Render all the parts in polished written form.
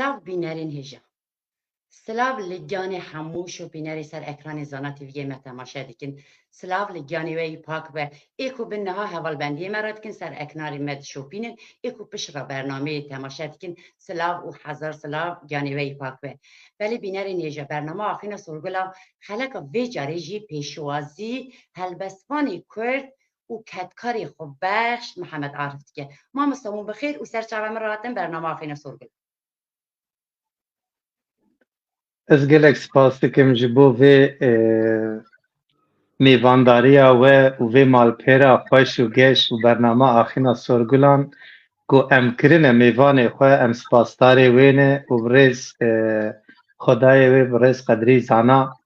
سلاف بینرین هجا سلاف لگیان حموش و بینری سر اکران زانا تیویه ما تماشا دیکن سلاف لگیانی وی پاک و ایکو بنها حوال بندی مراد کن سر اکناری مد شوپینن ایکو پش را برنامه تماشا دیکن سلاف و هزار سلاف گیانی وی پاک و ولی بینرین هجا برنامه آخینا سرگلا خلق وی جاریجی پیشوازی هلبسوانی کرد و کتکاری خوب بخش محمد عارف که ما مستمون بخیر و سرچاوه مراتن برنامه آخینا سرگلا از گلک سپاس دکم جبو و میوانداریا و مالپیرا خوش و گش و برنامه آخینا سرگلان گو ام کرنه میوان خواه ام سپاسداری وینه و برز خدای وی برز قدری زانا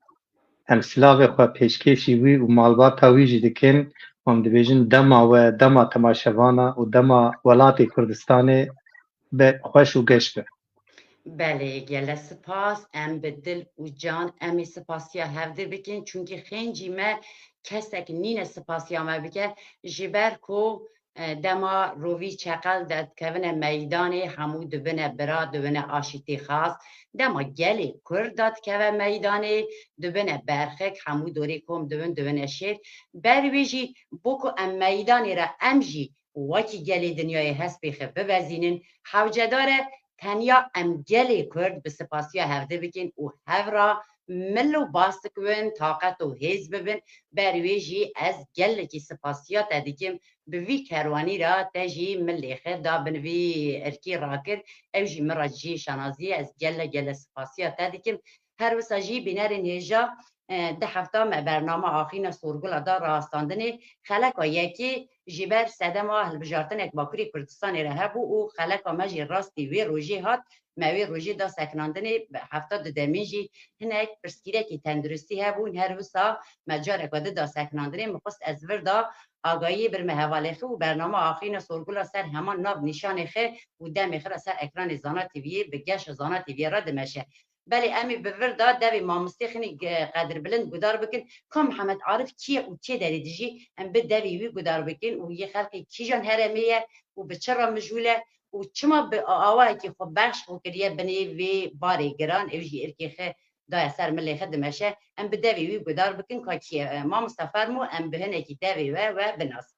ام سلاو خواه پیشکشی وی و مالباتا وی جدکن ام دبیجن دما و دما تماشوانا و دما ولات کردستان به خوش و گش به بله گله سپاس ام به دل و جان امی سپاسیا هفته بکن چونکه خنجی ما کسک نین سپاسیا ما بکن جبر کو دما روی چقل داد کون میدان همو دبنه برا دبنه آشتی خاص دما گلی کرد داد کون میدان دبنه برخک همو دوری کم دبنه شیر برویجی بکو ام میدانی را امجی وکی گلی دنیای هست بیخه ببزینن حوجه داره تنیا ام گلی کرد به سپاسیا هفته بکن و هفرا ملو باست کن طاقت و هیز ببین برویجی از گلی که سپاسیا تدیکم به وی کروانی را تجی ملی خد دابن وی ارکی راکر اوجی مراجی شنازی از گل سپاسیا تدیکم هر وساجی بینر نیجا ده هفته برنامه آخین سورگل دا راستاندن خلقا یکی جبر سدما هلبجارتن اک باکوری کردستان راه بو و خلقا مجی راستی وی روژی هات موی روژی دا سکناندن هفته دمیجی هنک پرسکیره که تندرستی هبون هر وسا مجار اکواده دا سکناندن مقصد از وردا آگاهی بر مهواله خو و برنامه آخین سورگل سر همان ناب نشان خه و دم خر سر اکران زانا تیوی به گش زانا تیوی را دمشه بله امی به وردا دوی مامستی خنی قدر بلند گدار بکن کم محمد عارف چیه و چه داری دیجی ام به دوی وی گدار بکن و یه خلقی کی جان هرمیه و به چرا مجوله و چما به آواه که خب بخش و کریه بنی وی باری گران اوجی ارکی خه دا سر ملی خدمشه ام به دوی وی گدار بکن که چیه ما مستفرمو ام به هنکی دوی و بناس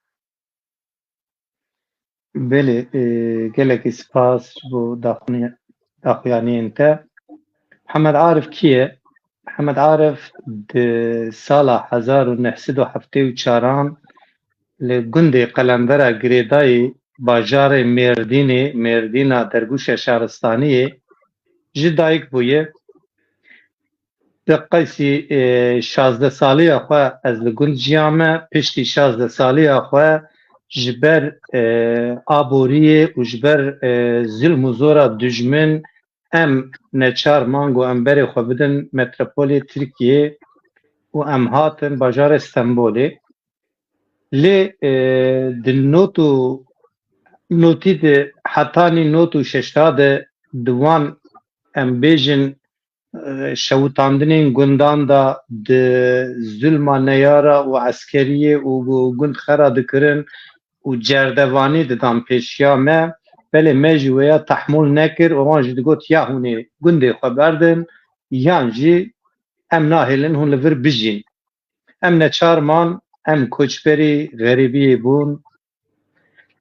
بله گلک سپاس بو داخویانی انت محمد عارف کیه؟ محمد عارف د سال 1974 لگند قلندر گریدای باجار مردینا درگوش شهرستانی جدایک بویه دقیقی 16 سالی آخوا از لگند جیامه پشتی 16 سالی آخوا جبر آبوری و جبر ظلم و زورا دجمن ام نچار مانگو ام بری خو بدن متروپولی ترکیه و ام هاتن باجار استنبولی لی نوتی ده حتانی نوتو ششتا ده دوان ام بیجن شوتاندنین گندان دا ده ظلما نیارا و عسکریه و گند خرا دکرن و جردوانی دادم پیشیا ما بله مجویا تحمل نکر و وانج دگوت یا هونه گنده خبردن یانجی ام ناهلن هون لور بجین ام نچار مان ام کوچبری غریبی بون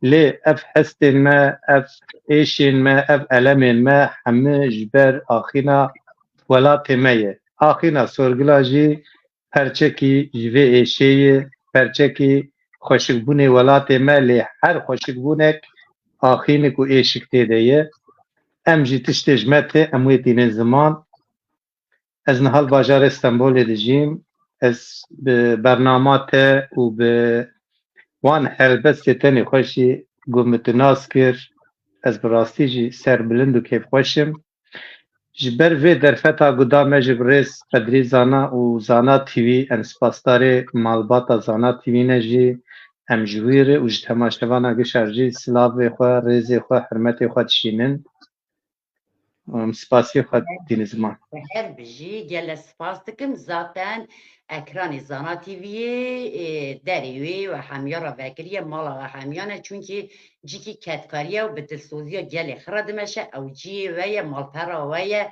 لی اف حستن ما اف ایشین ما اف علمین ما همه جبر آخینا ولات مایه آخینا سرگلاجی پرچکی جوه ایشیه پرچکی خوشکبونه ولات ما لی هر خوشکبونک آخینک و ایشکته دیه ام جی تشتجمته امویتین زمان از نهال باجار استنبول دجیم از برنامات و به وان هلبست تنی خوشی گمت ناس کر از براستی جی سر بلند و کیف خوشم جبر وی در فتا گدام جبریس قدری زانا و زانا تیوی ان سپاسدار مالباتا زانا تیوی نجی ام جویر و جتماشتوانا گشارجی سلاو خواه ریزی خواه حرمت خواه تشینن سپاسی خود دین زمان هر بجی گل سپاس دکم zaten ekranı Zana TV'ye derivi ve hemyara vekiliye mala ve hemyane çünkü ciki ketkariye ve bedilsozya geli xira dimeşe ev ciye veye malpera veye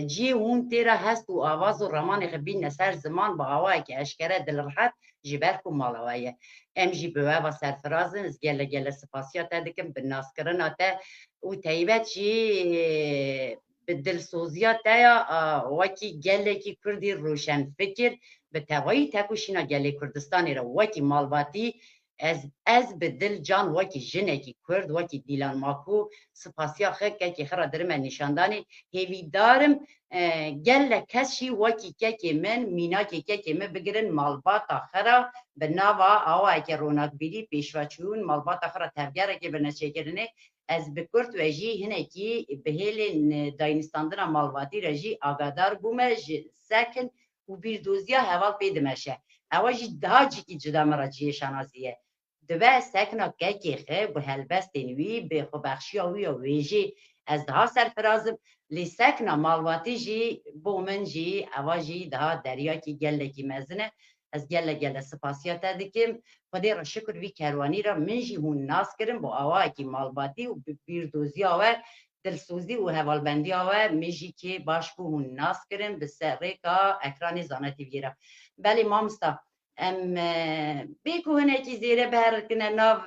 ciye hûn têra hest û avaz û ramanê xebîne ser ziman bi awayekî eşkere dilrihet ji ber ku mala weye em jî bi weva serfirazin ez gele spasiya te dikim bi naskirina te û teybet jî bi dilsoziya te ya wekî gelekî Kurdî roşenfikir bi tevayî tekuşîna gelê Kurdistanê re wekî malbatî ez bi dil can wekî jinekî Kurd wekî Dîlan Makû spasiya xwe kekê xwe ra dirime nîşandanê hêvîdarim gelek kes jî wekî kekê min mînakê kekê min bigirin malbata xwe ra bi nava awayekî ronakbîrî pêşveçûn malbata xwe ra tevgerekê birneçêkirinê ez bi Kurd ve jî hinekî bi hêlên dayînîstandina malbatî re jî agadar bûme ji sekin û bîrdoziya heval pê dimeşe ewa jî daha cikî cida me ra ciyêşanazî ye dibe sekina kekê xwe bi helbestên wî bi xwebexşiya wî ya wê jî ez daha serfirazim lê sekina malbatî jî bo min jî ewa jî daha deryakî gelekî mezin e ez gele spasiya te dikim Xwedê re şikir vî kerwanî re min jî hûn nas kirin bo awayekî malbatî û bi bîrdoziya we dilsozî û hevalbendiya we min jî kê baş bû hûn nas kirin bi ser rêka ekranê Zana TV'ye re belê mamosta em bê ku hinekî zêre biherikine nav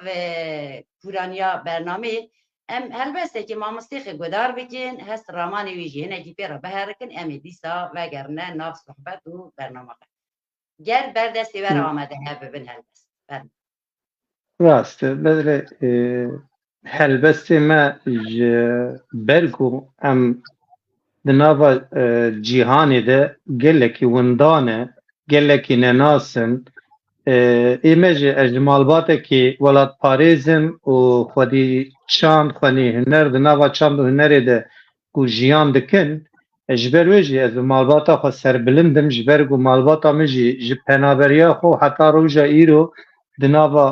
kûraniya bernameyê em helbestekî mamostê xwe gudar bikin hest ramanê wî jî hinekî pê re biherikin em ê dîsa vegerine nav sohbet û bername xwe gel berdestê we re amade hebibin helbest rast bedre helbestê me ji ber ku em di nava cîhanê de gelekî windan e gelekî nenasin ئێمە ji ez ji malbatekî welatparêzin û xwedî çand xwenî huner di nava çand û hunerê de ku jiyan dikin ji ber wê jî ez bi malbata xwe serbilind im ji ber ku malbata min jî ji penaberiya xwe heta roja îro di nava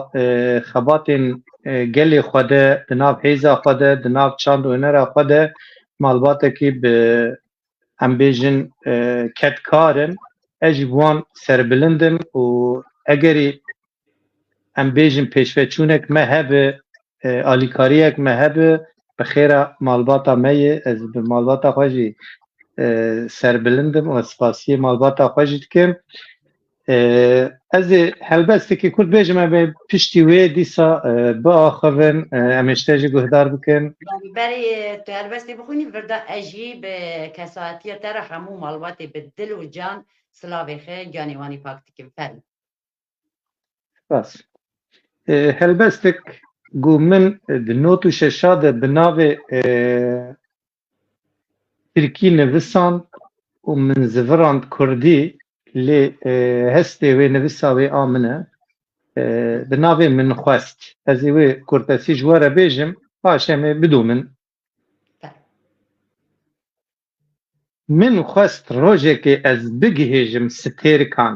xebatên gelê xwe de di nav hêza xwe de di nav çand û hunera xwe de malbatekî bi em bêjin ketkarin ez jî bi wan serbilind im û egerî em bêjin pêşveçûnek me hebe alîkariyek me hebe bi xêra malbata me yê ez bi malbata xwe jî serbilind im û spasiyê malbata xwe jî dikim ez ê helbestekî Kurd bêjim em ê piştî wê dîsa biaxivin em ê ji te jî guhdar bikin berê tu helbestê bixwînî virda ez jî bi kesatiya te re hemû malbatê bi dil û can silavê xwe canê wanî pak dikim fermî bas helbestek got min di not û şeşa de bi navê Tirkî nivisand û min zivirand Kurdî lê hestê wê nivîsa wê a min e di navê min xwest ez ê wê kurtesî ji we re bêjim paş em ê bidû min xwest rojekê ez bigihêjim stêrkan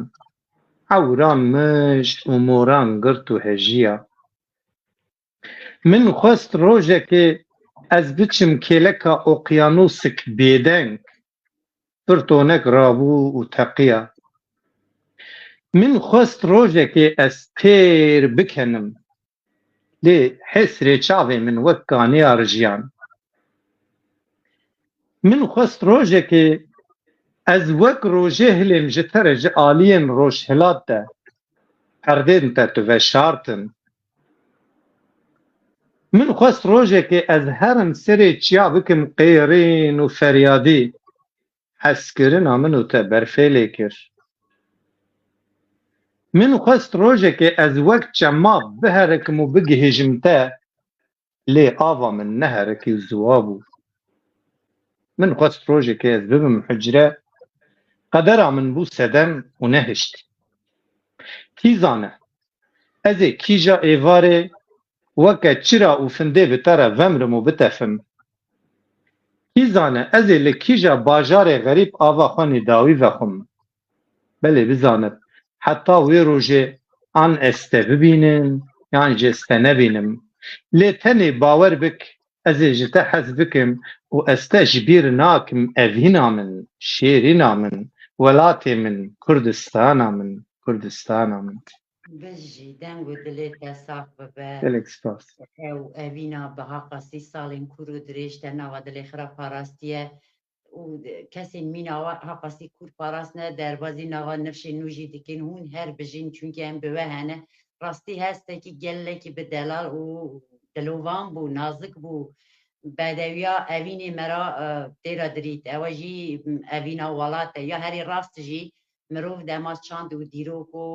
hewran mişt û moran girt û hejiya min xwest rojekê ez biçim kêleka oqyanûsik bêdeng pirtonek rabû û teqiya min xwest rojekê ez têr bikenim lê hesrê çavê min wek kaniya rijiyan min xwest rojekê ez wek rojehilên ji te re ji aliyên rojhilat de perdên te tu veşartin min xwest rojekê ez herim serê çiya bikim qêrên û feryadî heskirina min û te berfêlê kir min xwest rojekê ez wek çema biherikim û bigihêjim te lê ava min neherikî ziwa bû min xwest rojekê ez bibim hicre qedera min bû sedem û nehişt kî zane ez ê kîja êvarê weke çira û findê bi te re vemrim û bitefim kî zane ez ê li kîja bajarê xerîb ava xwe nîdawî vexwim belê bizanib heta wê rojê an ez te bibînim yan jî ez te nebînim lê tenê bawer bik ez ê ji te hez bikim û ez te ji bîr nakim evîna min, şêrîna min, welatê min, Kurdistana min, Kurdistana min. بجی دنگ و دلێت دەساق ببە Gelek spas. ئەو ئەڤینا بەها قەسی ساڵین کوور و درێژتە ناوە دلێ خرا پاراستیە و کەسین میناوە هەقەسی کوور پاراستنە دەربازی ناوە نەفشی نوژی دیکن هون هەر بژین چونکە ئەم بوە هەنە ڕاستی هەستێکی گەلێکی بدەلال و دلۆڤان بوو نازک بوو بەدەویا ئەڤینێ مەرا تێرە دریت ئەوە ژی ئەڤینا وڵاتە یا هەری ڕاست ژی مرۆڤ دەماس چاند و دیرۆک و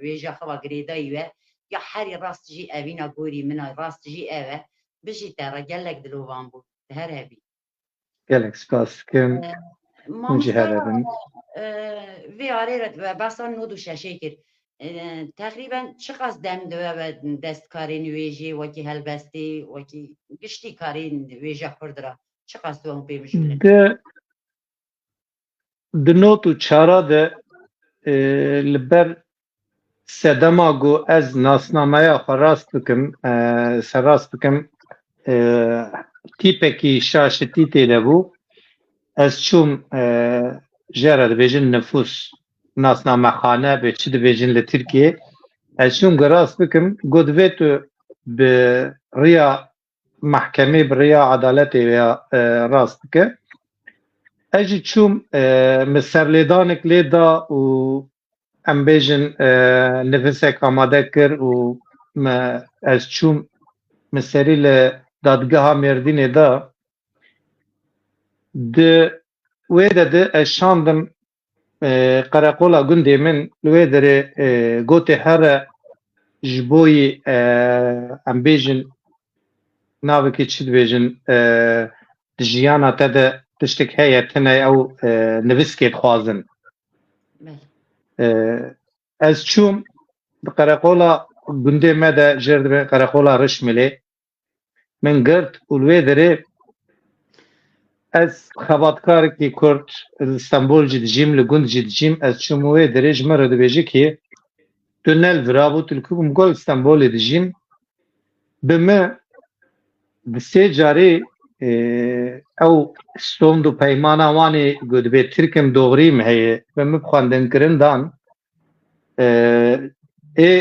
وێژە خەوا گرێدایی وە یا هەری ڕاست ژی ئەڤینا گۆری منە ڕاست ژی ئەوە بژی تەڕە گەلێک دلۆڤان بوو هەر هەبی Gelek spas dikim. Hûn jî مامۆستا here bin. vê arê re basan nod û şeşê kir teqrîben çi qas dem diwe ve destkarên wêjê wekî helbestê wekî giştî karên wêje Kurd ra çi qas tu em pê bişûlin Di not û çara de li ber sedema got ez nasnameya xwe rast bikim serrast bikim tîpekî şaşitî têde bû ez çûm jê re dibêjin nifûs nasnamexane bê çi dibêjin li Tirkiye ez çûm rast bikim got divê tu bi rêya mehkemê bi rêya edaletê ya rast bike ez jî çûm min serlêdanek lê da û em bêjin nivîsek amade kir û ez çûm min serî li dadgeha Mêrdînê da di wê de de ez şandim qereqola gundê min li wê derê gotê here ji boî em bêjin navekê çi dibêjin di jiyana te de tiştek heye tune ew nivîskê dixwazin ez çûm bi qereqola gundê me de jêr dibe qereqola Rişmilê min girt û li wê derê ez xebatkarekî Kurd li Stenbol jî dijîm li gund jî dijîm ez çûm wê derê ji me re dibêje ki tu nelvirabû tu li ku min got li Stenbolê dijîm bi me bi sê carê ew stond û peymana wanê got dibê Tirkim doğrî mi heye bi min xwendinkirin dan ê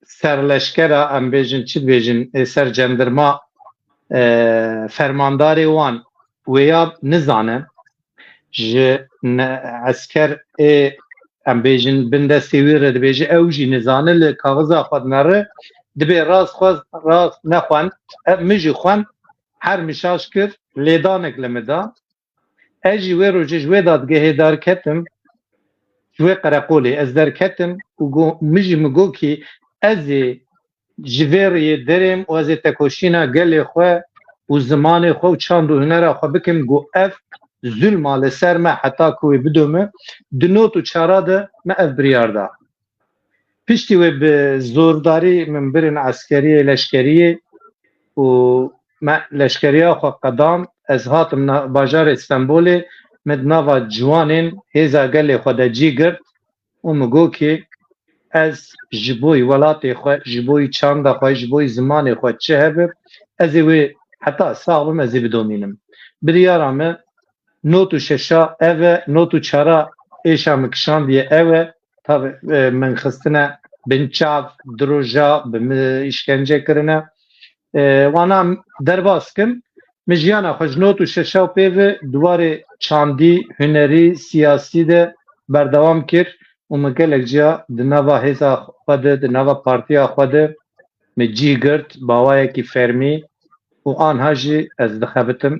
serleşkera em bêjin çi dibêjin ê sercendirma fermandarê wan wêya nizane ji esker ê em bêjin bin destê wê re dibêje ew jî nizane li kaxiza xwe dinere dibê rast nexwend min jî xwend her mişaş kir lêdanek li min da ez jî wê rojê ji wê dadgehê derketim ji wê qereqolê ez derketim û min jî min got ki ez ê ji vê rêyê derêm û ez ê tekoşîna gelê xwe û zimanê xwe û çand û hunera xwe bikim got ev zulma li ser me heta ku wê bidome di not û çara de me ev biryar da piştî wê bi zordarî min birin eskeriyê leşkeriyê û me leşkeriya xwe qedand ez hatim bajarê Stenbolê me di nava ciwanên hêza gelê xwe de cî girt û min got ki ez ji bo welatê xwe ji bo çanda xwe ji bo zimanê xwe çi hebe ez ê wê heta sağ bim ez ê bidomînim biryara me not û şeşa ev e not û çara êşa min kişandiye ew e tabi min xistine bin çav diroja bi îşkence kirine wana derbas kim min jiyana xwe ji not û şeşa pê ve duwarê çandî hunerî siyasî de berdewam kir û min gelek ciya di nava hêza xwe de di nava partiya xwe de min cî girt bawayekî fermî û anha jî ez dixebitim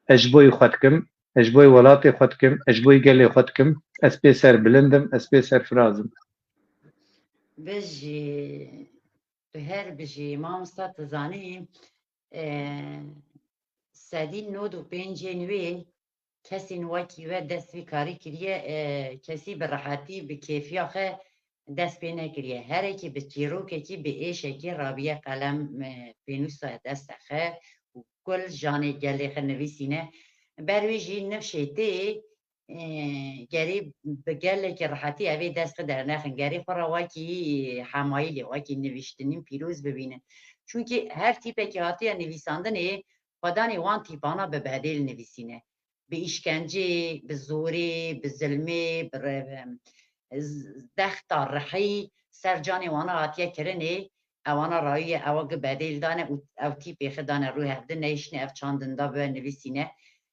ez ji bo xwe dikim ez ji bo welatê xwe dikim ez ji bo gelê xwe dikim ez pê serbilind im ez pê serfirazim بژی tu her bijî mamosta tu zanî sedî nod û pêncên wê kesên wekî we dest vî karî kiriye kesî bi rehetî bi kêfiya xwe dest pê nekiriye herekî bi çîrokekî bi êşekî rabiye qelem pênûsa desta xwe û kul janê gelê xwe nivîsîne ber wî jî nifşê tê gerî bi gelekî rehetî evê dest xwe dernexin gerî xwe re wekî hemayîlê wekî nivîştinîn pîroz bibînin چونکی هر تیپێکی هاتیە نویساندنێ خودانی وان تیپانا به بدیل نویسینه، به işkence، به زوری، به ظلمه، به دختا رحی سرجانی وانا هاتیه کرنه اوانا رایی اواگ بدیل دانه او تیپی خدانه روی هفته نیشنه اف چاندن دا به نویسینه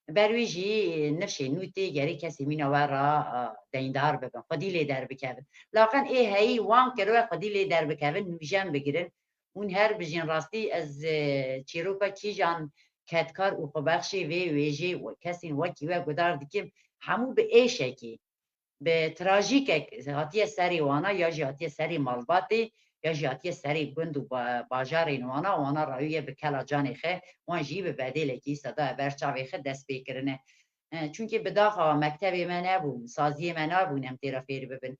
بروی جی نفشه نوتی گری کسی مینا ورا دیندار بکن خودی لی در بکن لاقن ای هایی وان کروه خودی لی در بکن نویجن بگیرن اون هر بجین راستی از چیروپا کی جان کتکار او خبخشی ویجی و کسی وکی و گدار دکیم همو به ایشه کی به تراژیک هاتیه سری وانا یا جهاتیه سری مالباتی یا جهاتیه سری گند و باجار وانا رایویه به کلا جانی خه وان جی به بدیل کی صدا برچاوی خه دست بکرنه چونکه بداخل مکتبی من نبود سازی من نبود هم ترافیر ببین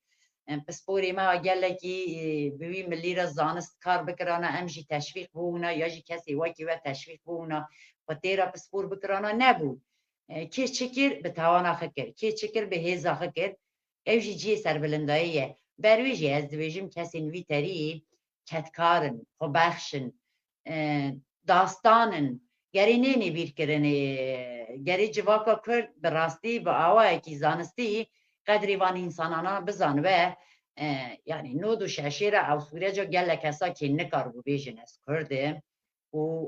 پسپوری ما گلکی بوی ملی را زانست کار بکرانا امجی تشویق بونا یا جی کسی وکی و تشویق بونا و تیرا پسپور بکرانا نبود کی چکر به توانا خکر کی چکر به هیزا خکر اوجی جی سربلنداییه برویجی از دویجم کسی نوی تری کتکارن خبخشن داستانن گری نینی بیر کرنه گری جواکا کرد براستی با آوائه کی زانستی قدری وان انسانانا بزن و yani نود و ششیره او سوریه جا گل کسا که نکار بو بیجن از کرده و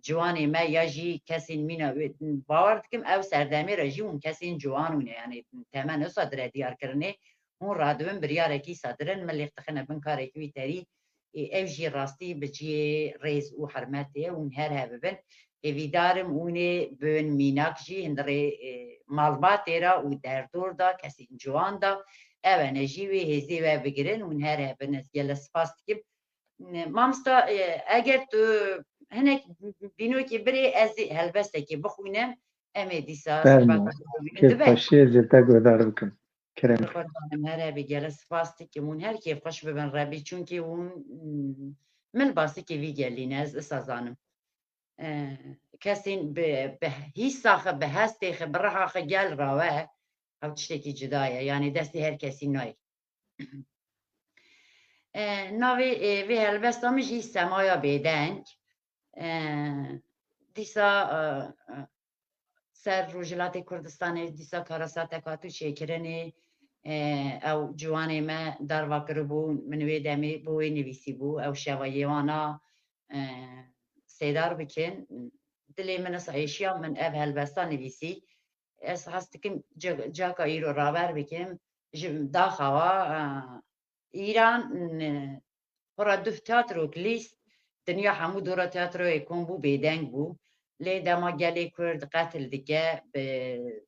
جوانی ما یا جی کسی مینا باور دکم او سردمی را جی اون کسی جوانونه یعنی تمن صدر دیار کرنه اون رادوین بریاره کی صدرن ملیق تخنه بن کاره کی تری او جی راستی بجی ریز و حرمته اون هر هببن اویدارم اونه بین میناک جی هندره مالبات را و در دور دا کسی جوان دا او نجیوی هزی و بگیرن اون هر هبن از گل سپاس دکم مامستا اگر تو هنک بینو که بری از هلبسته که بخونم امی دیسا که پاشی زیتا گودار بکن کرم بخوردانم هر بگل سپاس دکمون هر که خوش ببن ربی چون که اون مل باسی که وی گلینه از سازانم کسین به هیچ ساخه به هستی خبره خه گل راوه او تشتکی جدایه یعنی دستی هر کسی نای ناوی وی هلبست همیشی سمایا بیدنگ دیسا سر روجلات کردستان دیسا کاراسا تکاتو چیکرنی او جوانی ما در واقع بو منوی دمی بوی نویسی بو او شوایوانا سیدار بکن دلی من سعیشیا من اف هلبستان نویسی از هستکم جاکا ایرو رابر بکن داخوا ایران پرا دو تیاترو کلیست دنیا همو دورا تیاترو اکون بو بیدنگ بو لی دما گلی کرد قتل دیگه به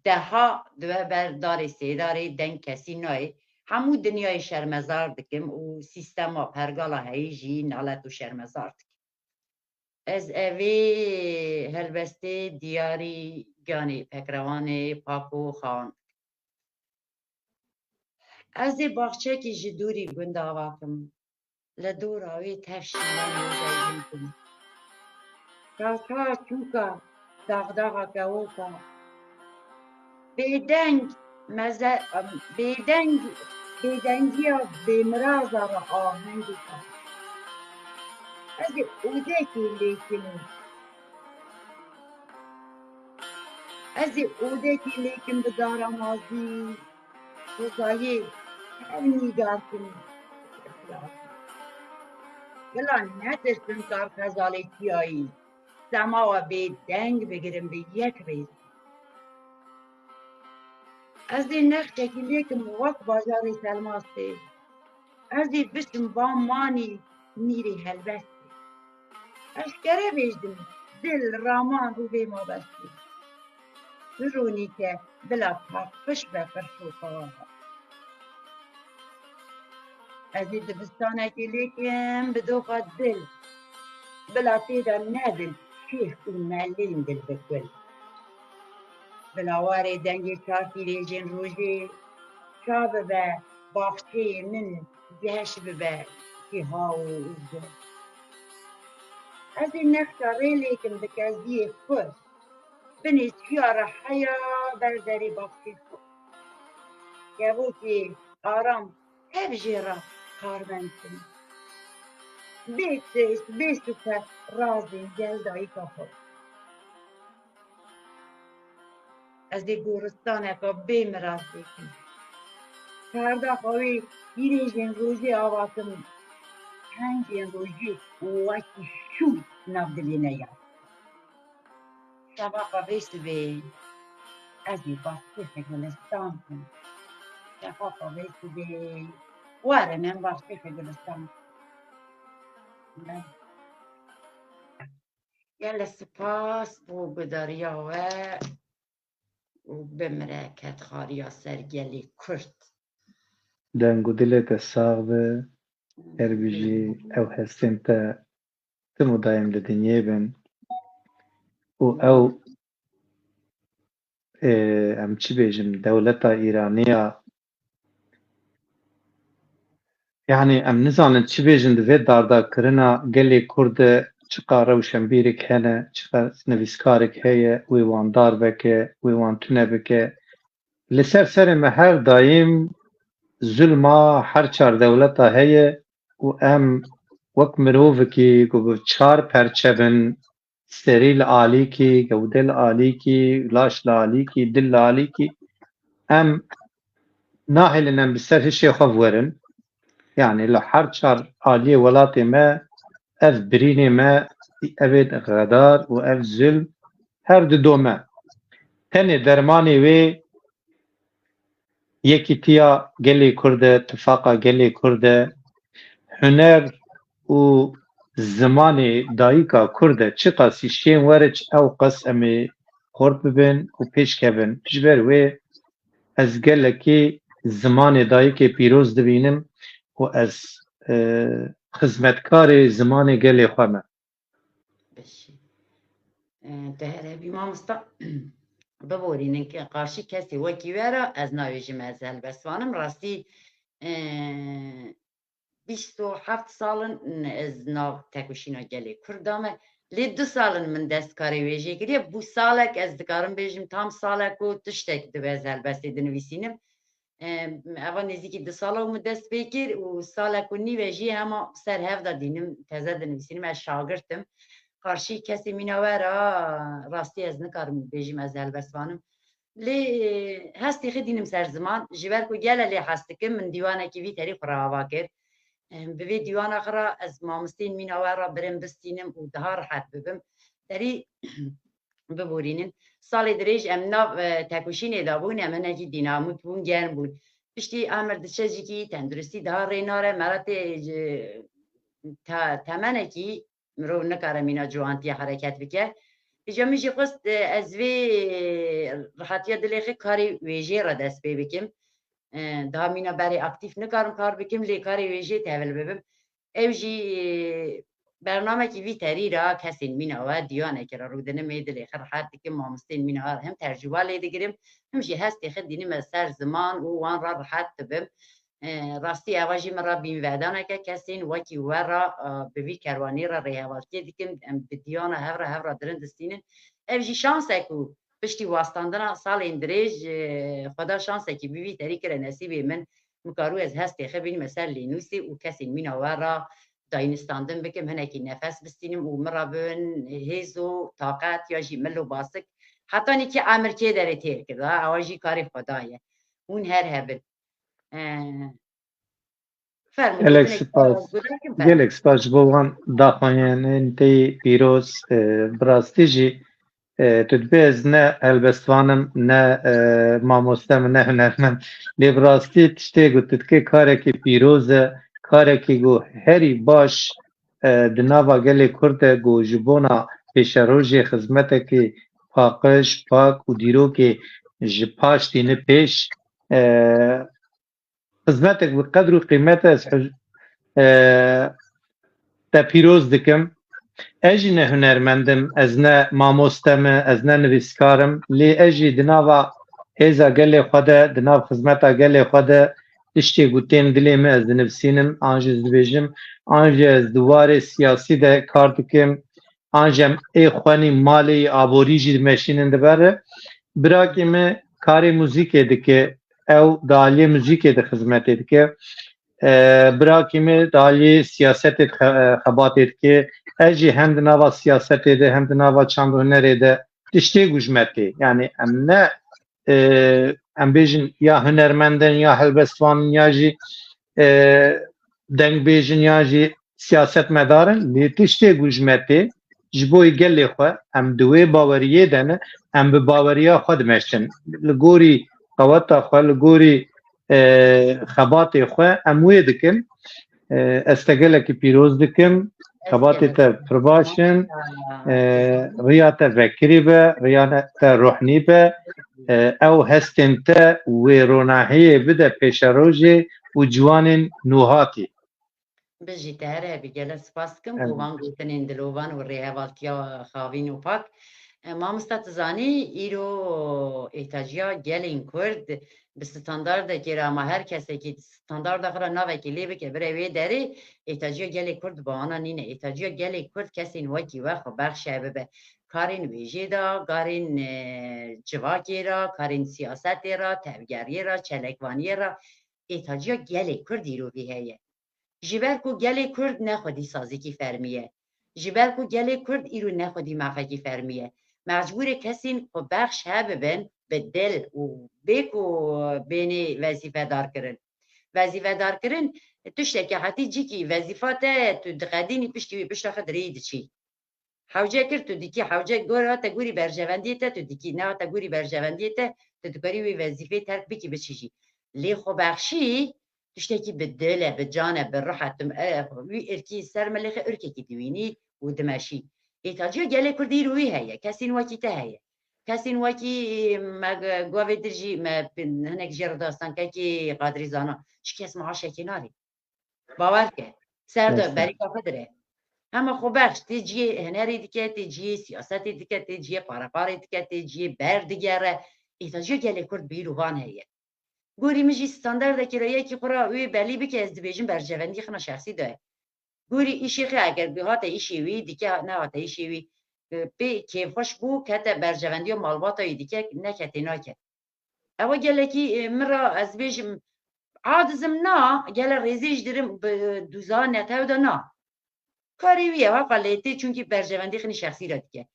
ده ها دوه برداری سیداری دنگ کسی نای همو دنیای شرمزار دکم و سیستم و پرگالا هیجی نالت و شرمزار دکم از اوی هلبسته دیاری گانی پکروان پاکو خان از باخچه که جدوری گنده آواکم لدور آوی تفشیلان موزایی کن کاکا چوکا داغداغا کهوکا بیدنگی ها بیمراز را آهنگی کن از اوده که لیکن بدارم آزی روزایی هر نیگار کنی بلا نترسن کار خزالی کیایی سما و بیدنگ بگیرم به یک ریز از این نقشه که لیکن وقت بازاری سلماسته از این بسم با مانی میری هلبسته اشکره بیشتم دل رامان رو به ما بسته برونی که بلا پاکش به فرشوکا از این دبستانه که لیکن بدوخا دل بلا تیدا ندل شیخ و ملین دل بکل بلاواری دنگی چارتی ریجین روژی شاب به باخچه من گهش به که ها و اوزه از این نقشه ریلیکم بکزی خود بنیز خیار حیا برداری باخچه خود گهو که آرام هف جیرا کارمند کنی بیست رازی گل دایی کافو از دی گورستانه که بیم رازی کن فردا خواه گیریجین روزی آواتم پنجین روزی وکی شو نبدلینه یا شبا بیست بی از دی باستی خگلستان کن شبا بیست بی واره من باستی خگلستان کن گل سپاس بو گداریا و بمره کت خاریا سرگلی کرد دنگو دلت ساغ به هر بیجی او هستین تا تمو دایم لدنیه بن و او ام چی بیجم دولتا ایرانیا يعني ام نزانن چی بیجن دوی داردا کرنا گلی کرد چقا روشنبیرک هنه چقا نویسکارک هیه وی وان دار بکه وی وان تونه بکه لسر سر ما هر دایم ظلما هر چار دولتا هیه و ام وک مروفکی گو چار پرچبن ستریل آلی کی گودل آلی کی لاش لالی کی دل لالی کی ام ناهلنن بسر هشي خفورن يعني لو هر چار آلی ولاتي ما اف بريني ما افيد غدار و اف ظلم هر دو ما تنه درماني وي یکی تیا گلی کرده اتفاقا گلی کرده هنر و زمان دایکا کرده چه قاسی شین ورچ او قس امی خورد ببین و پیش کبن جبر وی از گلکی زمان دایک پیروز دبینم و از خدمتکار زمان گلی خوامه بشی دهره بیما مستا ببورینن که قارشی کسی وکی وره از ناویجی مزل بسوانم راستی 27 سالن از ناو تکوشینا گلی کردامه لی 2 سالن من دستکاری ویجی کریه بو سالک از دکارم بیجیم tam سالک و تشتک دو بزل بستی دنویسینم اول نزدیکی 2 سالا و دست بکر و سالک و نی ویجی هما سر هفته دینم تازه دنویسینم از شاگردم قارشی کسی میناوره راستی از نکارم بیجیم از البسوانم لی هستی خدینم سر زمان جبر کو گله لی هستی که من دیوانه کی وی تاریخ را واکر به دیوان آخر از مامستین میناوره برم بستینم و دهار حد ببم داری ببورینن سال دریج ام ناو تکوشین دابون ام نجی دیناموت بون گرم بود پشتی امر دچجی کی تندرستی دهار ریناره مرات تمنه کی مرو نکاره مینا جوانتی حرکت بکه ایجا میشه قصد از وی راحتی دلیخی کاری ویژه را دست بکم daha mina beri aktif nikarim kar bikim li karê wê jê tevil bibim ew jî bernamekî vî terî ra kesên mîna we diyanekê ra rûdinin mê dilê xir rehet dikim mamosteyên mîna we hem tercûba lê digirim hem jî hestê xwe dînim ez ser ziman û wan ra rehet dibim rastî ewa jî min ra bînvedaneke kesên wekî we ra bi vî kerwanî ra rêhevaltiye dikim em bi diyana hev ra dirin distînin ev jî şansek û piştî wastandina salên dirêj xweda şansekî bî vî terî kire nesîbê min mikarû ez hestê xwe bînim ser lênûsê û kesên mîna we ra dayînistandin bikim hinekî nefes bistînim û min ra bin hêz û taqet ya jî mil û basik heta nîkî emirkê derê têr kir ewa jî karê xweda ye hûn her hebin gelek spas ji bo wan daxuyanên tê pîroz bi rastî jî tu dibê ez ne helbestvanim ne mamoste min ne hunermend lê bi rastî tiştê got tu dikê karekî pîroz e karekî got herî baş di nava gelê Kurd e got ji bona pêşerojê xizmetekî paqij pak û dîrokê ji paş tîne pêş xizmetek bi qedr û qîmet ez te pîroz dikim ez jî ne hunermendim ez ne mamoste me ez ne nivîskarim lê ez jî di nava hêza gelê xwe de di nav xizmeta gelê xwe de tiştê gotên dilê me ez dinivîsînim an jî ez dibêjim an jî ez di warê siyasî de kar dikim an jî em ê xwenî malê aborî jî dimeşînin diber re birakê me karê muzîkê dike ew di aliyê muzîkê de xizmetê dike براکی می دالی سیاست خباتید که اجی هم دنوا سیاست ده هم دنوا چند هنری ده تشتی گوشمتی یعنی ام نه ام بیجن یا هنرمندن یا هلبستوان یا جی دنگ بیجن یا جی سیاست مدارن لی تشتی گوشمتی جبوی گلی خواه ام دوی باوریه دنه ام به باوریا خود مشتن لگوری قواتا خواه لگوری خبات خواه اموی دکن استقلك پیروز دکم خبات تا پرباشن ریات فکری به ریات روحنی به او هستن تا و روناهی بده پیش روژه و جوان نوهاتی بجی تهره بگل سپاس کم که وان گوتنین دلوان و ریه والتیا خاوین و پاک ما مستطزانی ایرو احتاجیا گلین کرد به ستاندارد که را ما هر کسی که ستاندارد خورا نوه که لیبه که بره وی داره احتاجیا گلی کرد با آنها نینه احتاجیا گلی کرد کسی نوکی وقت بخشه به کارین ویژه دا کارین جواکی را کارین سیاستی را تفگری را چلکوانی را احتاجیا گلی کرد ایرو بیهیه جبر کو گلی کرد نخودی سازی کی فرمیه جبر کو گلی کرد ایرو نخودی مفاکی فرمیه مجبور کسین کو بخش ها ببن به دل و بکو بینی وظیفه دار کرن وظیفه دار کرن توشته که حتی جی کی وظیفات تو دقدینی پشتی پشت خد رید چی حوجه کرد تو دیکی حوجه گور تا گوری برجوندیته تو دیکی نه تا گوری برجوندیته تو دکاری وی وظیفه ترک بکی بچیجی لی خو بخشی تشتكي بالدلة بالجانب بالروحة وي اركي سر ملخ اركي كدويني ودماشي ايتاجيو جالي كردي روي هي كاسين واكي تهي كاسين واكي ما قوافي درجي ما هناك جير داستان كاكي قادري زانا شكي اسمها شاكي ناري باوركه سرد بريكا فدره اما خو بخش تيجي هنري ديكه تيجي سياساتي ديكه تيجي پارپاري ديكه تيجي بر ديگره ايتاجيو جالي كرد بيروان هي گوری میجی استاندارد که رایی که خورا وی بلی بی که از دیویژن برجوندی خنا شخصی داره گوری ایشی خی اگر به هات ایشی وی دیگه نه هات ایشی وی به کیف خوش بو که تا برجوندی و مالبات های دیگه نکتی نکت اما گله کی مرا از بیجم عادزم نه گله ریزیش درم دوزان نتاو دا نه کاری ویه و قلیتی چونکی برجوندی خنی شخصی را دیگه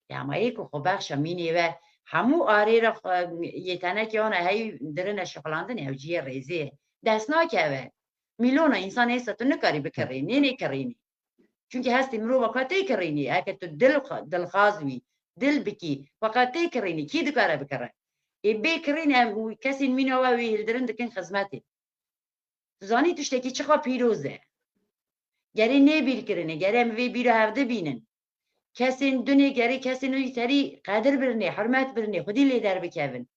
اما ایکو خو بخش مینی و همو آری را یتنه که آنه هی درن شغلاندن او جیه ریزه دست ناکه میلیون انسان ایسا تو نکاری بکرینی نکرینی چونکه هستی مرو وقتی کرینی اگه تو دل خازوی دل بکی وقتی کرینی کی دکاره بکره ای بکرینی کسی مینوه وی هلدرن دکن خدمتی زانی توشتکی چقا پیروزه گری نبیر کرینه گری هم وی بیرو هفته بینن کسین دنیا گری کسین وی تری قدر برنه حرمت برنه خودی لی در بکوین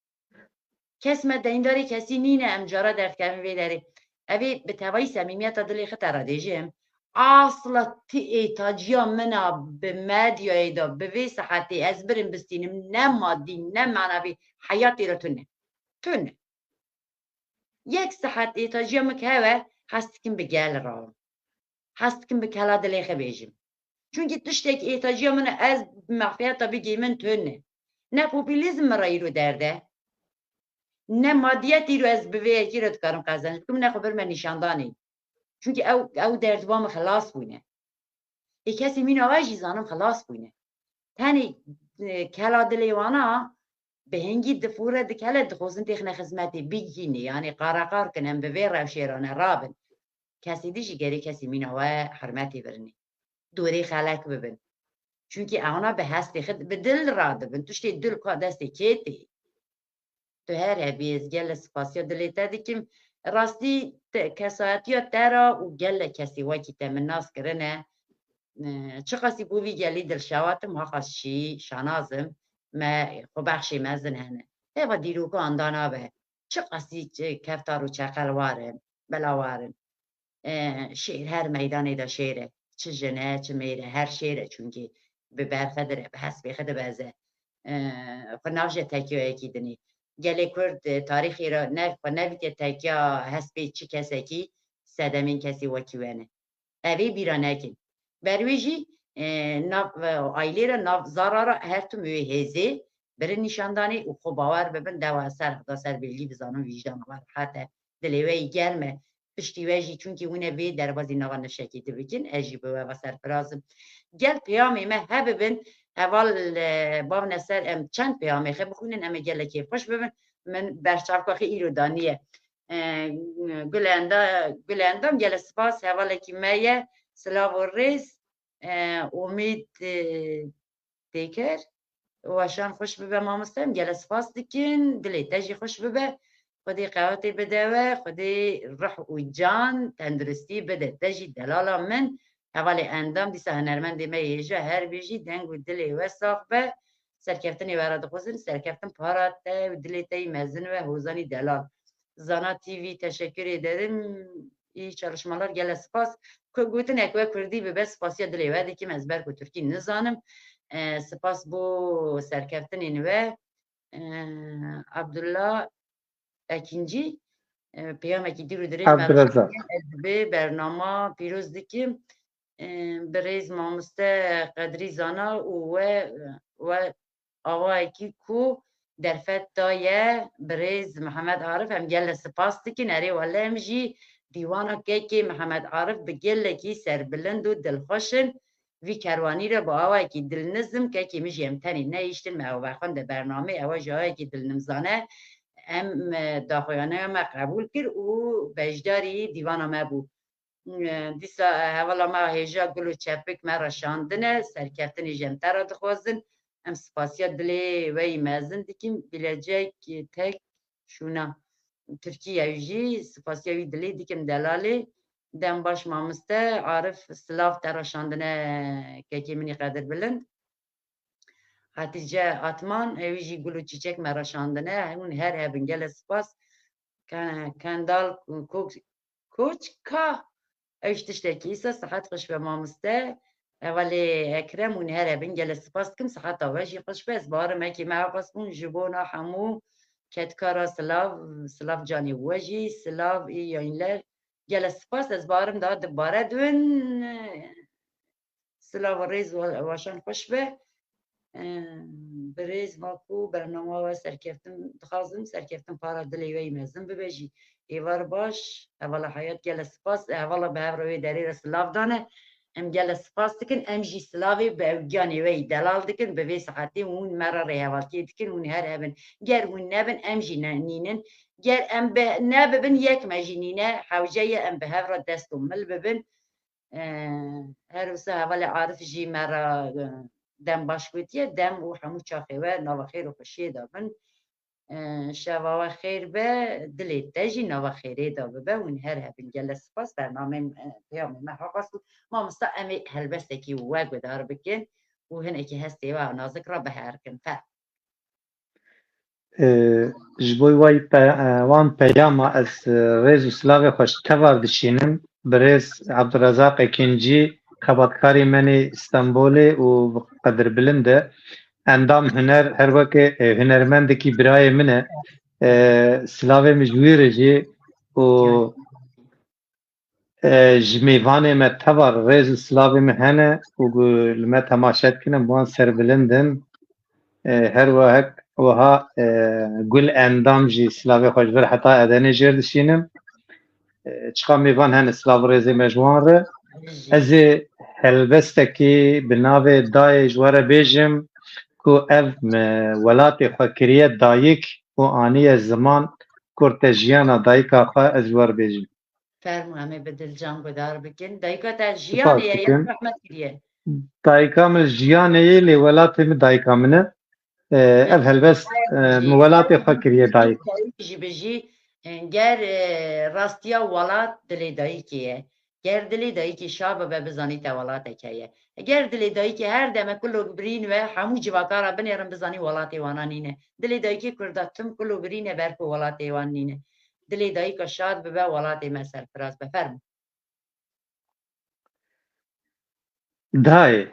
کس ما دینداری کسی نینه امجارا در کمی وی داره اوی به توایی صمیمیت دلی خطر دیجیم اصلا ایتاجیا منا به مدیای دا به وی صحتی از بریم بستینم نه مادی نه معنوی حیاتی را تونه یک صحت ایتاجیا مکهوه هست کن به گل را هست کن به کلا دلی خبیجیم چونکه تشتک ایتاجیا من از مخفیت بگی من تونه نه پوپولیزم رایی رو درده نه مادیتی رو از بویکی رو دکارم قزنید کم نه خبر من نشاندانی چونکه او دردوام خلاص بونه ای کسی مین آواجی زانم خلاص بونه تانی کلا دلیوانا به هنگی دفوره دکاله دخوزن تیخنه خزمتی بگینی یعنی قارقار کنم به وی روشیرانه رابن کسی دیشی گری کسی مین آواه حرمتی برنی دوری خلق ببن چونکه اونا به هستی خد به دل را دبن توشتی دل که دستی کیتی تو هر بیز گل سپاسیا دلیتا دیکیم راستی کسایتیا ترا و گل کسی واکی تمناس کرنه چه قصی بوی گلی دل شواتم ها خاصی شانازم ما خو بخشی مزن هنه هوا دیرو که اندانا به چه قصی کفتار و چقل وارن بلا وارن شیر هر میدانی دا شیره چه جنه چه میره هر شیره چونکه به برخدره به حسبی خده بازه خناوش تکیه ایکی دنی گلی کرد تاریخی را نوید تکیه حسبی چی کسی کی سدمین کسی وکیوانه اوی بیرا نکن برویجی آیلی را ناف زارا را هر تو موی هزه بره نشاندانی و خوب باور ببین دو اثر بیلی بزانم ویجدان و حتی دلیوی گرمه piştî we jî çunkî hûn ê vê derbasî nava neşekî dibikin ez jî bi we ve serfirazim gel peyamê me hebibin heval bavne ser em çend peyamê xe bixwînin em ê gelekî xweş bibin min berçavka xwe îro daniye Gulendam gele spas hevalekî me ye silav û rêz Umîd têker weşan xweş bibe mamoste em gele spas dikin dilê te jî xweş bibe Xwedê qewetê bide we Xwedê rih û can tenduristî bide te jî delala min hevalê endam dîsa hunermendê me hêje her bî jî deng û dilê we saf be serkeftinê we re dixwazin serkeftin para te û dilê te yî mezin ve hozanî delal Zana TV teşekkür ederim. İyi çalışmalar. Gele spas. Gotinek ve Kurdî bibe spasiya dilê we dikim ez ber ku Türkî nizanim. Spas bu serkeftinên we Abdullah Ekinci peyamekî dîr û dirêj Abdurrezzak. ez bi bernama pîroz dikim. Birêz mamoste Qedrî Zana û we awayekî ku derfet daye birêz Mihemed Arif em gele spas dikin erê wele em jî dîwana kekê Mihemed Arif bi gelekî serbilind û dilxweşin vî kerwanî re bi awayekî dilnizim kekê min jî em tenê nehîştin me ew vexwende bernamê ew jî awayekî dilnimzane em daxuyaneya me qebûl kir û beşdarî dîwana me bû dîsa hevala me hêja gul û çepik me re şandine serkeftinê ji em te re dixwazin em spasiya dilê we yî mezin dikim bilecek tek şûna Tirkiye jî spasiya wî dilê dikim delalê dem baş mamoste Arif silav te re şandine kekê min ê qedir bilind Hatice Atman ew jî gul û çîçek me re şandine hûn her hebin gele spas Kendal Koçka ew ji tiştekî îsa sihet xweş be mamoste Evalê Ekrem hûn her hebin gele spas dikim siheta we jî xweş be ez barim ekê me qas bûn ji bona hemû ketkara silav canê we jî silav ê yayînler gele spas ez barim da dibare dibin silav rêz weşan xweş be birêz maku bernama we serkeftin dixwazim serkeftin para dilê we yî mezin bibe jî êvar baş hevala hayat gele spas hevala bi hev re wê derê re silav dane em gele spas dikin em jî silavê bi ewgiyanê we yî delal dikin bi vê sihetê hûn me re rêhevalkê dikin hûn her hebin ger hûn nebin em jî nînin ger em nebibin yek me jî nîne hewce ye em bi hev re dest û mil bibin her wisa hevalê Arif jî me re dem baş gotiye dem û hemû çaxê we nava xêr û xweşiyê da bin şeva we xêr be dilê te jî nava xêrê da bibe hûn her hebin gele spas bernameyên peyamê me heqas û mamoste em ê helbestekî we gudar bikin û hinekî hestê we nazik re biherkin fer ji bo wan peyama ez rêz û silavê xwe ji tevar dişînim birêz Abdurrezzak Ekincî xebatkarê menê İstenbolê û qedirbilind e endam huner her wekê hunermendekî birayê min e silavê min ji wî re jî û ji mêvanê me tevar rêz û silavê min hene û li me temaşe dikin wan serbilindin her wehek wiha gul endam jî silavê xwe ji vir heta edenê jêr dişînim çiqa mêvan hene silav rêzê me ji wan re ez ê helbestekî bi navê dayê ji we re bêjim ku ev welatê xwe kiriye dayîk û aniye ziman kurte jiyana dayîka xwe ez ji we re bêjim fermû em ê bi dilcan gudar bikin dayîka te jiyanê ye ya rehmet kiriye dayîka min jiyanê yê lê welatê min dayîka min e ev helbest min welatê xwe kiriye dayîk jî bijî ger rastiya welat dilê dayîkê ye ger dilê dayîkê şa bibe bizanî te welateke ye ger dilê dayîkê her deme kulok birîn ve hemû civakara binêrin bizanî welatê wan nîne dilê dayîkê Kurda tim kulok birîne ber ku welatê wan nîne dilê dayîka şad bibe welatê me serfiraz be fermû dayê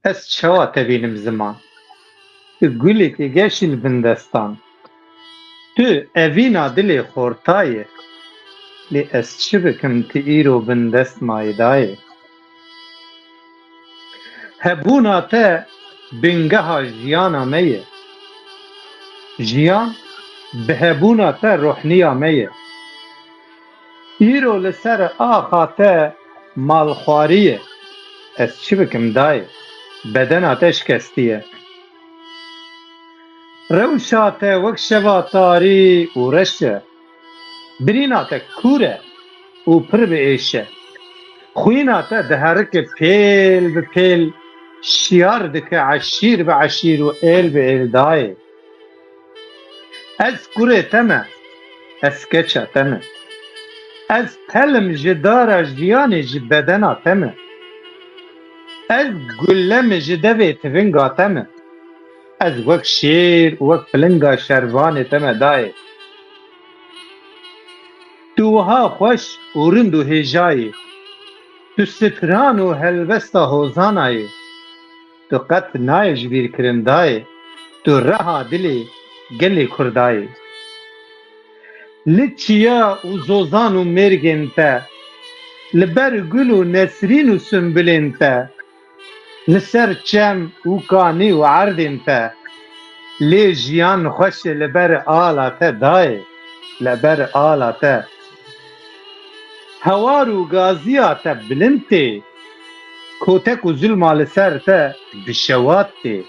ez çawa te bînim ziman tu gulekê geşî li bin destan tu evîna dilê xorta ye lê ez çi bikim tu îro bin dest mayê dayê hebûna te bingeha jiyana me ye jiyan bi hebûna te rohniya me ye ایرو لسر آخاته مالخواریه از چی بکم دای بدن آتش کستیه روشاته وک شواتاری و رشه بریناته کوره و پر به ایشه خویناته دهرک پیل به پیل شیار دکه عشیر به عشیر و ایل به ایل دای از کوره تمه از کچه تمه از تلم جدار جیان جی بدنا تمه از گلم جدوی تفنگا تمه از وک شیر وک پلنگا شروان تمه دای دوها خوش و رند و هجایی تو ستران و هلوستا هوزانایی تو قط نایج بیر کرندای تو رها دلی گلی کردای لچیا و زوزان و مرگن تا لبر گل و نسرین و سنبلن تا لسر چم و کانی و عردن تا لی جیان خوش لبر آلات دای لبر آلات هوار و گازیات بلنتی کوتک و ظلم على سر تا بشوات تی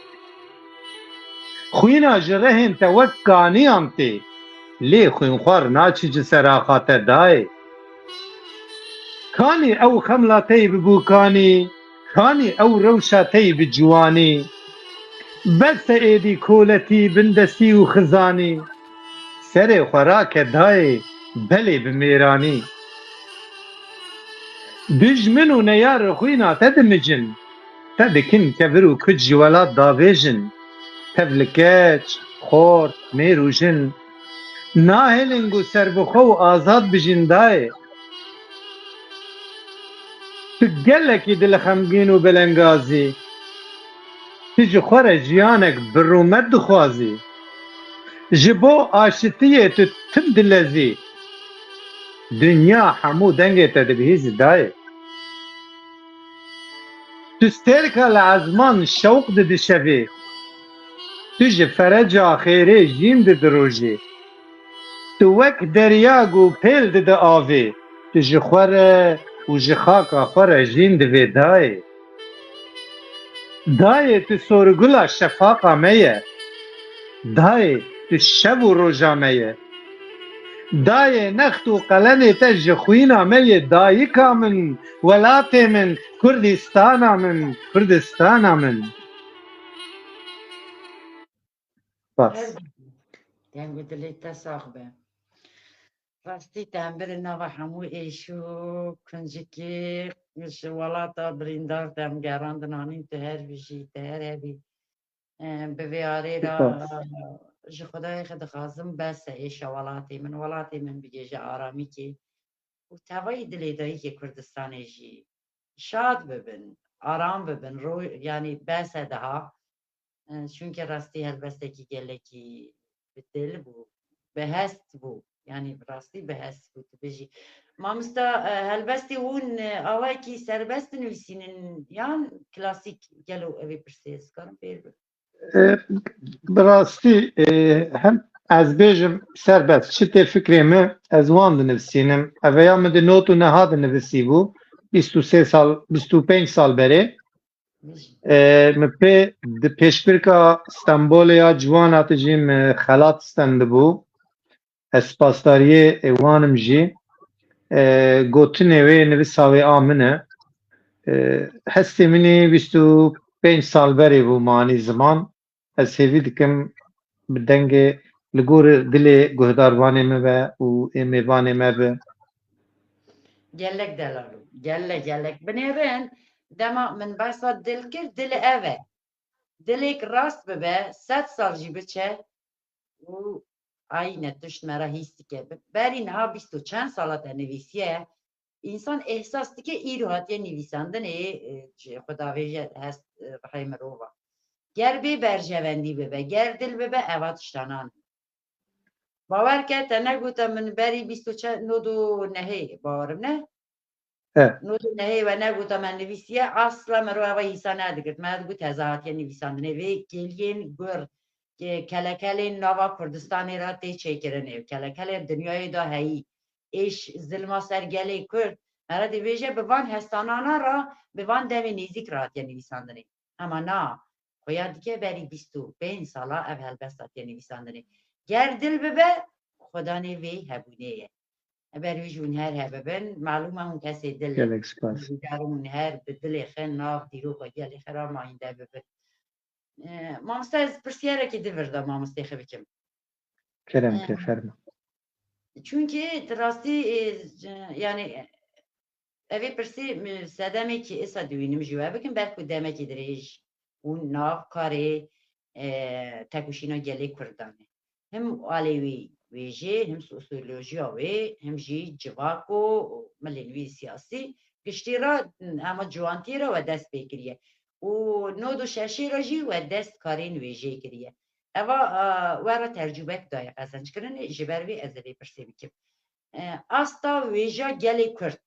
خوینا جرهن تا وکانی هم تی لی خوین خوار ناچی جسراخات دای کانی او خملاتی ببوکانی کانی او روشاتی بجوانی بس ایدی کولتی بندستی و خزانی سر خوراک دای بلی بمیرانی دجمن و نیار خوینا تدمجن تدکن کبر و کج ولاد داویجن تفلکچ خورد میروژن ناهلنگ و سربخو و آزاد بجن دای تو گلکی دل خمگین و بلنگازی تو جخور جیانک برومت دخوازی جبو آشتیه تو تم دلزی دنیا حمو دنگه تدبیزی دای تو سترکا لعزمان شوق ده شوی تو جه فرج آخیره جیم ده دروژی تو وک دریاگ و پیل ده آوی تو جه خوره و جه خاکا خوره جین ده دای دای تو سورگولا شفاقا میه دای تو شب و روژا میه دای نخت و قلم تا جخوینا میه دایکا من ولات من کردستانا من کردستانا من بس دنگو دلی تساخ به راستی تنبر نوا همو ایشو کنجکی شوالاتا بریندار دمگران دنانین تو هر ویجی تو هر هبی به ویاره را بس جه خدای خد خازم بس ایش ولاتی من بگه جه آرامی که و توای دلی دایی که کردستان جی شاد ببن آرام ببن رو یعنی بس ده ها چونکه راستی هلبسته کی گله کی به دل بو به هست بو یعنی راستی به هست بود بجی مامستا هلبستی اون آوای کی سربست نویسینن یان کلاسیک گلو اوی پرسیز کنم بیر براستی هم از بیجم سربست چی تی فکرمه از وان دنویسینم اویا مده نوتو نهاد نویسی بو 23 سال 25 سال بره بجی مپی د پیشبرکا استانبول یا جوان جیم خلات ستند بو اسپاسداریه ایوانم جی گوتنه وی نویساوی آمنه هستی منی 25 سال بری بو مانی زمان از هیوی دکم بدنگ لگور دل گهداروانه مه و ایمیوانه مه به گلک دلالو گلک بنیرن دما من بسا دل کر دل اوه دلک راست ببه 100 سال جی بچه و aynı düşmere hissi ki berin ha bisto çen salata nevisiye insan ehsas ki iyi hatiye nevisanda ne Xudaveje hest rahimrova ger be berjevendi bebe ger dil bebe evat ştanan باور که تنه گوتا من بری بیستو چه نودو نهی باورم نه نودو نهی و نه گوتا من نویسیه اصلا مرو هوا ایسا ندگرد من گوت هزاعت نویسند نوی گلین گر که کلکل نوا کردستانی را تی چیکرنه کلکل دنیای دا هایی eş zilma sergeli Kürt ara dibêje bi van hestanana ra bi van devê nêzik ratiye nivîsandinê ama na xoya dike berî 25 sala ev helbesta tê nivîsandinê ger dil bibe xwedanê vê hebûnê ye eber wî jî hûn her hebibin malûm e hûn kesê dil gelek spas. hûn her bi dilê xwe nav dîroka gelê xwe ra mayînde bibin mamoste ez pirsiyareke divirda mamostê xwe bikim Kerem te ferma. çünkü rastî yani evê pirsî sedemekî êsa dibînim jî we bikim ber ku demekî dirêj û nav karê tekuşîna gelê Kurdan e hem alê wî wê jê hem sosyolojiya wê hem jî civak û milên wî siyasî giştî ra hema ciwantiyê ra we dest pê kiriye û nod û şeşê ra jî we dest karên wê jê kiriye eva we ra tercûbek daye qezençkirinê ji ber vê ez ê vê pirsê bikim asta wêja gelê Kurd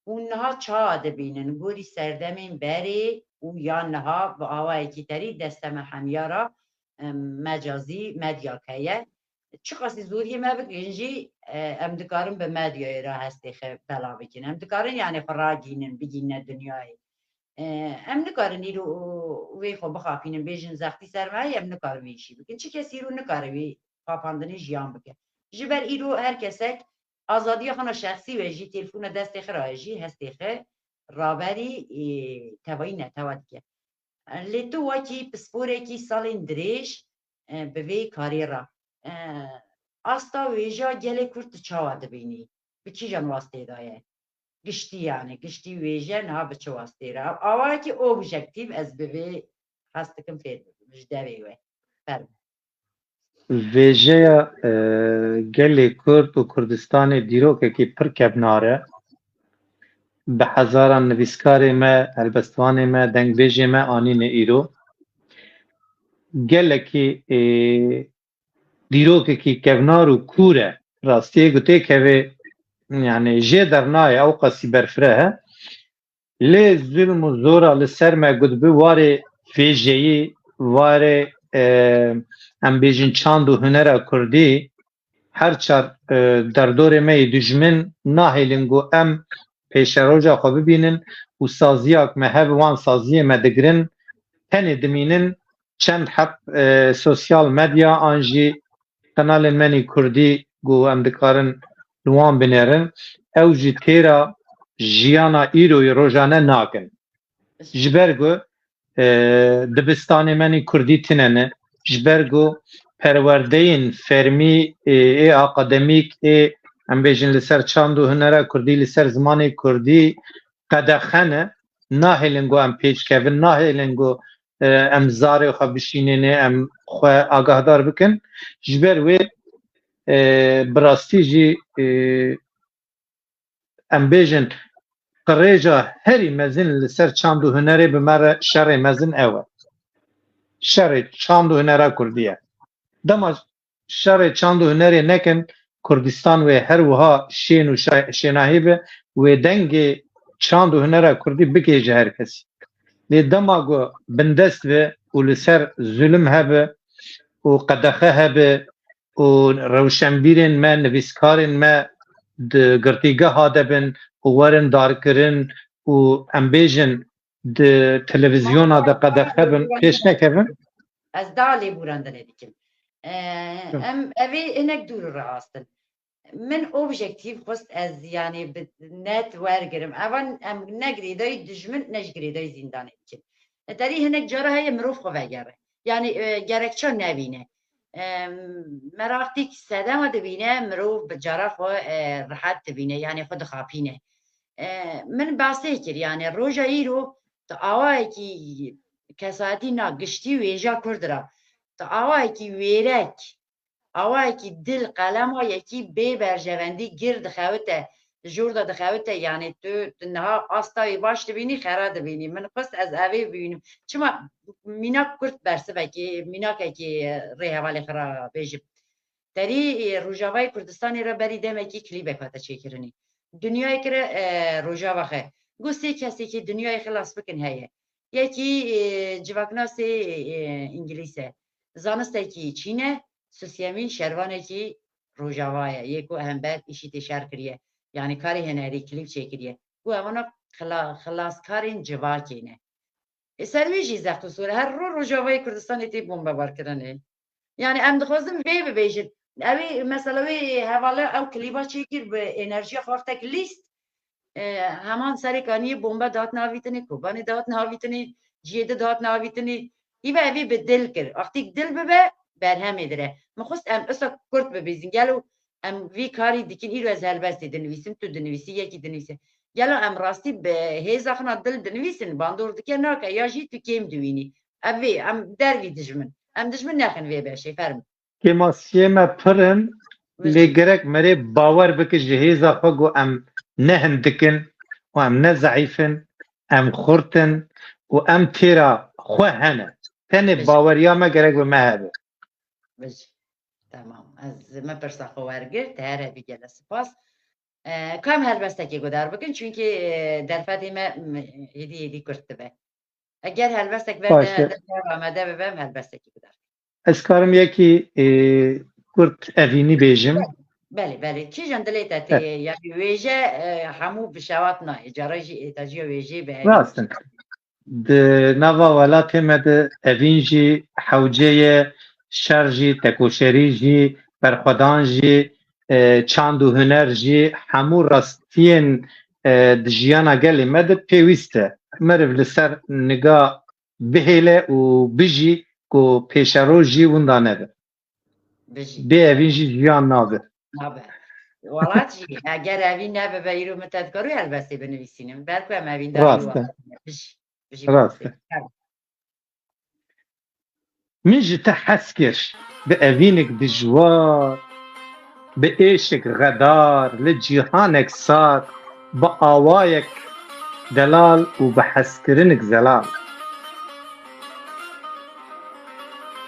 û niha ça dibînin gorî serdemên berê û ya niha bi awayekî terî desteme hemyara mecazî medyak heye çi qasî zoriyê me bikin jî em dikarin bi medyayê ra hestê xwe bela bikin em dikarin yani xwe ragînin bigîne dinyayê em nikarin îro wê xwe bixapînin bêjin zextî ser me heye em nikarin wê îşî bikin çi kes îro nikare wê xapandinê jiyan bike ji ber îro her kesek azadiya xwe şexsî ve jî telefona destê xwe ra jî hestê xwe raberî tevayî netewa dike lê tu wekî pisporekî salên dirêj bi vê karê ra asta wêja gelê Kurd tu çawa dibînî bi kîjan wastê da ye giştî yani giştî wêje niha bi çi wastê ra awayekî objektif ez bi vê hest dikim fêr bikim ji devê we ferme Vêjeya gelê Kurd û Kurdistanê dîrokekî pir kevnar e bi hezaran nivîskarê me helbestvanê me dengbêjê me anîne îro gelekî dîrokekî kevnar û kûr e rastiyê gotê kevê yani jê dernaye ew qasî berfire he lê zulm û zora li ser me gotbi warê vêjeyî warê em bêjin çand û hunera Kurdî her çar derdorê me yê dijmin nahêlin got em pêşeroja xwe bibînin û saziyak me hev wan saziyê me digirin tenê dimînin çend hep sosyal medya an jî kanalên menî Kurdî got em dikarin li wan binêrin ew jî têra jiyana îroyê rojane nakin ji ber got dibistanê menî Kurdî tune ji ber got perwerdeyên fermî ê akademîk ê em bêjin li ser çand û hunera Kurdî li ser zimanê Kurdî qedexe ne nahêlin got em pêçkevin nahêlin got em zarê xwe bişînînê em xwe agahdar bikin ji ber wê bi rastî jî em bêjin qirêja herî mezin li ser çand û hunerê bi me re şerê mezin ew e şerê çand û hunera Kurdî ye dema şerê çand û hunerê nekin Kurdistan wê her wiha şên û şênahî be wê dengê çand û hunera Kurdî bikêje her kesî lê dema got bindest be û li ser zulm hebe û qedexe hebe û rewşenbîrên me nivîskarên me di girtîgeha de bin û werin darkirin û em bêjin di televizyona de qedexe bin pêş nekevin ez da lêbûrandinê dikim em evê hinek dûr rastin min objektif xwest ez yani bi net wergirim evan em ne girêdayî dijmin ne ji girêdayî zîndanê dikim derî hinek cara heye mirov xwe vegere yani gerekçe nebîne meraktik sedema dibîne mirov bi cara xwe rihet dibîne yani xwe dixapîne min basê kir yani roja îro tu awayekî kesatî na giştî wêja Kurd ra tu awayekî wêrek awayekî dil qelema yekî bê berjevendî gir dixewite jûr da dixewite yani tu niha asta wê baş dibînî xera dibînî min xwest ez evê bibînim çima mînak Kurd bersivekî mînakekî rê hevalê xwe ra bêjim derî Rojavayê Kurdistanê re berî demekî klîbek hate çêkirinî dünyayê kire rojava xwe got sê kesekî dünyayê xilas bikin heye yekî civaknasê İngilîs e zanistekî Çîn e Susyemîn şervanekî روجاوایا یکو هم بعد ایشی تشار کریه یعنی کاری هنری کلیپ چکریه و اونا خلاص کارین جواکینه سرویجی زخت سوره هر روجاوای کردستان تی بمب بار کردنه yani em dixwazim vê bibêjin evê mesela wê hevala ew klîba çêkir bi enerjiya xwartek lîst heman serê kaniyê bombe dat navîtinê kobanê dat navîtinê ciyê dat navîtinê hîve evê bi dil kir axtîk dil bibe berhemê dire min xwest em issa Kurd bibêjin gelo em vî karî dikin îro ez helbestê dinivîsim tu dinivîsî yekî dinivîse gelo em rastî bi hêza xina dil dinivîsin bandor dike nake ya jî tu kêm diwînî ev vê em dervî dijmin em dijmin nexin vê beşê ferm کماسیه ما پرن لگرک مره باور بکش جهیزا خو ام نه هندکن و ام نه ضعیفن ام خورتن و ام تیرا خو هنه تنه باوریا ما گرک به مهبه بجي تمام از ما برسا خوارگرد هر بیگل سپاس کام هلبستکی گدار بکن چونکه در فاتمه هدی کرد به اگر هلبستک باشه. برده آمده ببم هلبستکی گدار از کارم یکی کرد اوینی بیجم بله کی جندلیت تی یعنی ویژه همو بشوات نه اجاره جی اتاجی ویژه به راستن د نوا ولات مد اوینجی حوجه شرجی تکوشری جی برخدان جی چاند و هنر جی همو راستین دجیانا گلی مد پیوسته مرف لسر نگا بهله و بجی کو پیشرو جی وندانه ده بی اوینجی جیان نابه ولات جی اگر اوین نبه به ایرو متدکارو البسته بنویسینم بلکه هم اوین راسته راسته من جتا حسكر بأذينك دجوار بإيشك غدار لجيهانك ساق بآوايك دلال وبحسكرنك زلال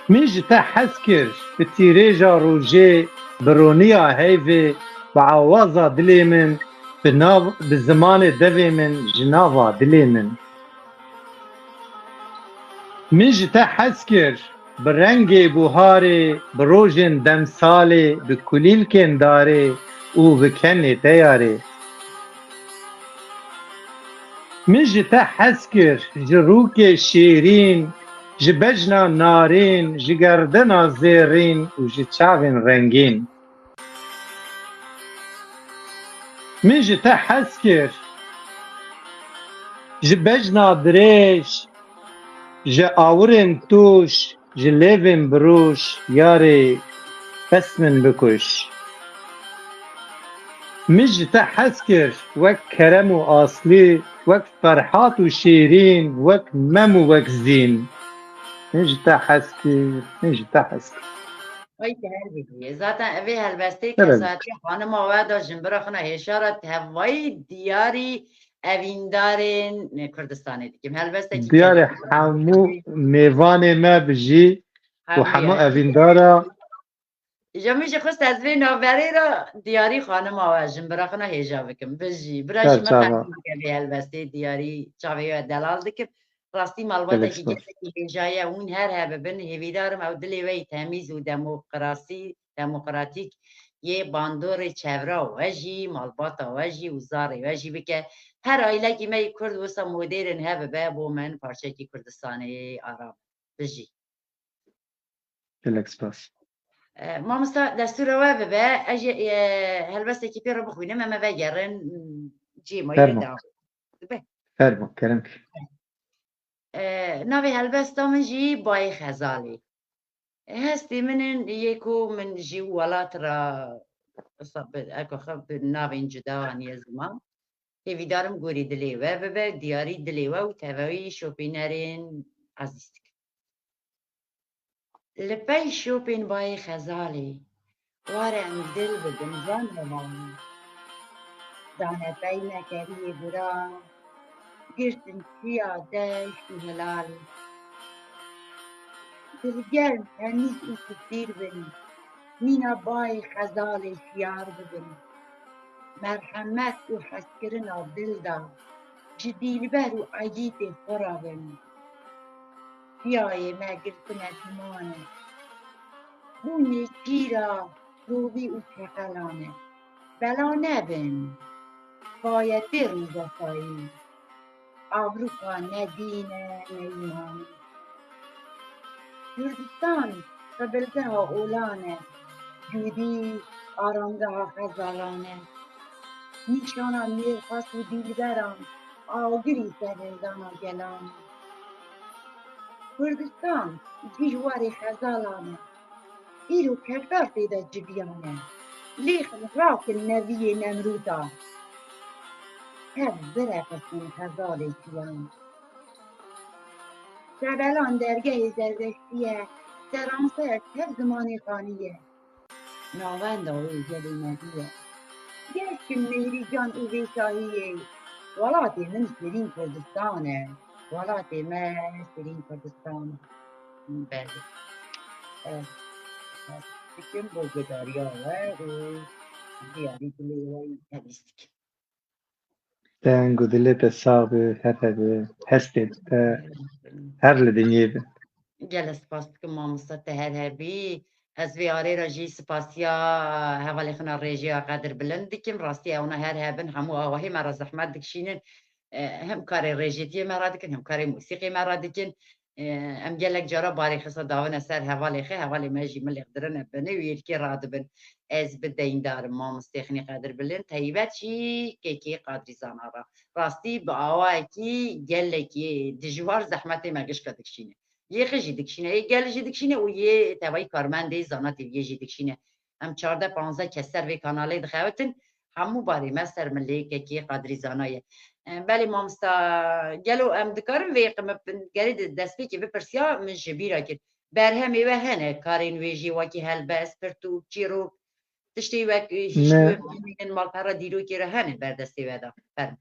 من جتا حسكر بتيريجا روجي برونيا هيفي بعوازا دلي من بزمان دوي من جنافا دلي من جتا حسكر برنگ بوهاري بروجن دمسالي بكليل كنداري وبكني تياري من جتا حسكر جروك شيرين جبجنا نارين جگردنا زيرين وجتشاغن رنگين من جتا حسكر جبجنا دريش جا آورن توش جلیوین بروش یاری اسمن بکش مجتا حسكر وك كرم وآصلي وك فرحات وشيرين وك مم وك زين مجتا حسكر وای که هر بیدیه ذاتا اوی هلبسته که ساعتی خانم آوادا جنبرا خنا هشارت هوای دیاری اویندارین کردستانی دیگه هلبسته که دیار همو میوان ما بجی و همو اویندارا جمعیش خواست از وی نوبری را دیاری خانم آواز جنبرا خنا هجا بکم بجی برای شما خانم که هلبسته دیاری چاوی دلال دیگه راستی مالباته که جسد که جای اون هر هبه بن هیویدارم او دلی وی تمیز و دموکراتیک یه باندور چورا وجی مالباتا وجی و زاری وجی بکه هر آیله که می کرد وسا مدیرن هبه به بو من پارچه که کردستانی آرام بجی الاکسپاس ما مستا دستور و به اجی هلبسته که پیرو بخوینم اما بگرن جی مایره دام فرمو کرم ناوی هلبستا من جی بای خزالی هستی من یکو من جی ولات را اکو خب ناوین جداوانی زمان هیوی دارم گوری دلیوه ببه دیاری دلیوه و تاوی شوپینرین عزیزتک لپی شوپین بای خزالی وارم دل بدن جان روانی دانه پی نکری برا گرتن کیا دشت و هلال دلگرم تمیز و کتیر بن مینا بای خزال شیار ببن مرحمت و حسکرنا دل دا جدیل بر و عیید خورا بن پیای ما گرتن اتمانه بونی چیرا روبی و تقلانه بلا نبن باید برن زفایی Avrupa ne dine ne imanı. Kürdistan kıbılgaha olane, Cudi aramgaha khazalane. Nişana mirhas u dilberan, ağgiri serindana gelane. Kürdistan cihvari khazalane, İru keftar teyde cibiyane. Lîxin rakin neviye nemruda, hev zirefesin khazalê siyane. Sebelan dergah zerdeştiye, seranse her zamanı kaniye. Navenda o gelinediye. Geçkim mehri can u veşahiye. Valatı min serin Kürdistan'e. Valatı min serin Kürdistan'e. Belli. Evet. Bütün bu gıdarya var. Diğeri dileği tabistik. Ben gudile sabi hebe hestet her ledinye be. Gel spas bikim mamosta te her hebî ez vê arê re jî spasiya hevalêxina rêjiya qedir bilind dikim rastiya ona her hebin hemû awahî me re zehmet dikişînin hem karê rêjêtiyê me ra dikin hem karê musîqê me ra dikin em gelek cara barê xisa davine ser hevalê xê hevalê me jî milêx dirine binê û yekê radibin ez bi deyindarim mamostêxinî qedir bilind taybet jî kêkê qadrîzana ra rastî bi awayekî gelekî dijwar zehmetê me gişka dikişîne Yê jî dikişîne, gel jî dikişîne û yê tevayî karmendê zanatê yê jî dikişîne. Em 14-15 kes ser vê kanalê dixewitin, hemû barê me ser milêkekî qadrîzana ye. Belê mamosta gelo em dikarin vê qimipin gerê di destpêkê bipirsiya min ji bîra kir. Berhemê we hene karên wê jî wekî helbest, pirtûk, çîrok, tiştê wek hîş bimînin malpera dîrokê re hene berdestê we da. Ferm.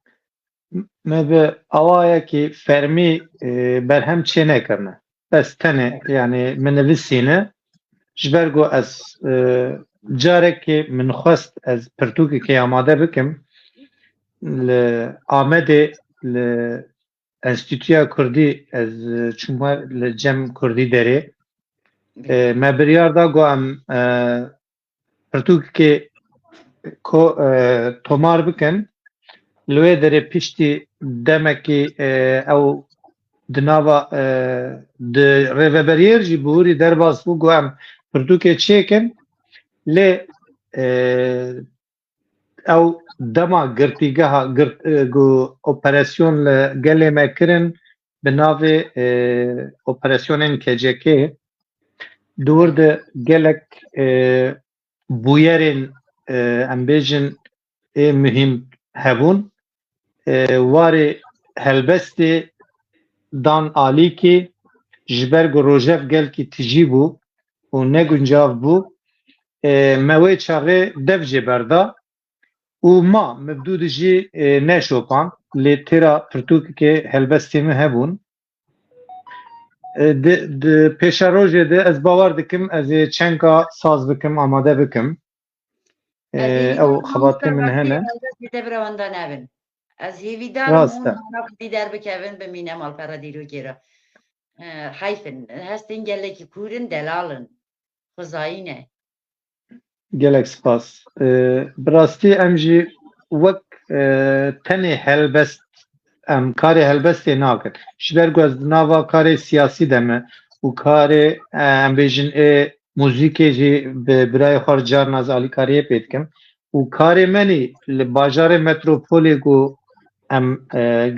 Me be awayekî fermî berhem çê nekirine. Ez tenê yani min nivîsîne ji ber ku ez carekê min xwest ez pirtûkekê amade bikim li Amedê li Enstitûya Kurdî ez çûme li Cem Kurdî derê me biryar da ku em pirtûkekê tomar bikin li wê derê piştî demekî ew di nava di rêveberiyê jî bihûrî derbas bû ku em pirtûkê çêkin lê ew dema girtîgeha ku operasyon li gelê me kirin bi navê operasyonên KCK dûr de gelek bûyerên em bêjin ê muhîm hebûn warê helbestê dan alîkê ji ber ku rojev gelkî tijî bû û neguncav bû me wê çaxê dev jê berda û ma mibdû dijî neşopan lê têra pirtûkekê helbestê min hebûn di pêşa rojê de ez bawer dikim ez ê çenka saz bikim amade bikim ew xebatê min hene Debrewanda nevin. Ez hêvîdar Rast e. dî derbikevin bimîne malpera dîrokê re. Heyfin, hestên gelekî kûrin delalin. Xwezayî ne. gelek spas bi rastî em jî wek tenê helbest em karê helbestê nakin ji ber ku ez di nava karê siyasî de me û karê em bêjin muzîkê jî bi birayê xwe re carin ez alîkariyê pê dikim û karê menî li bajarê metropolê ku em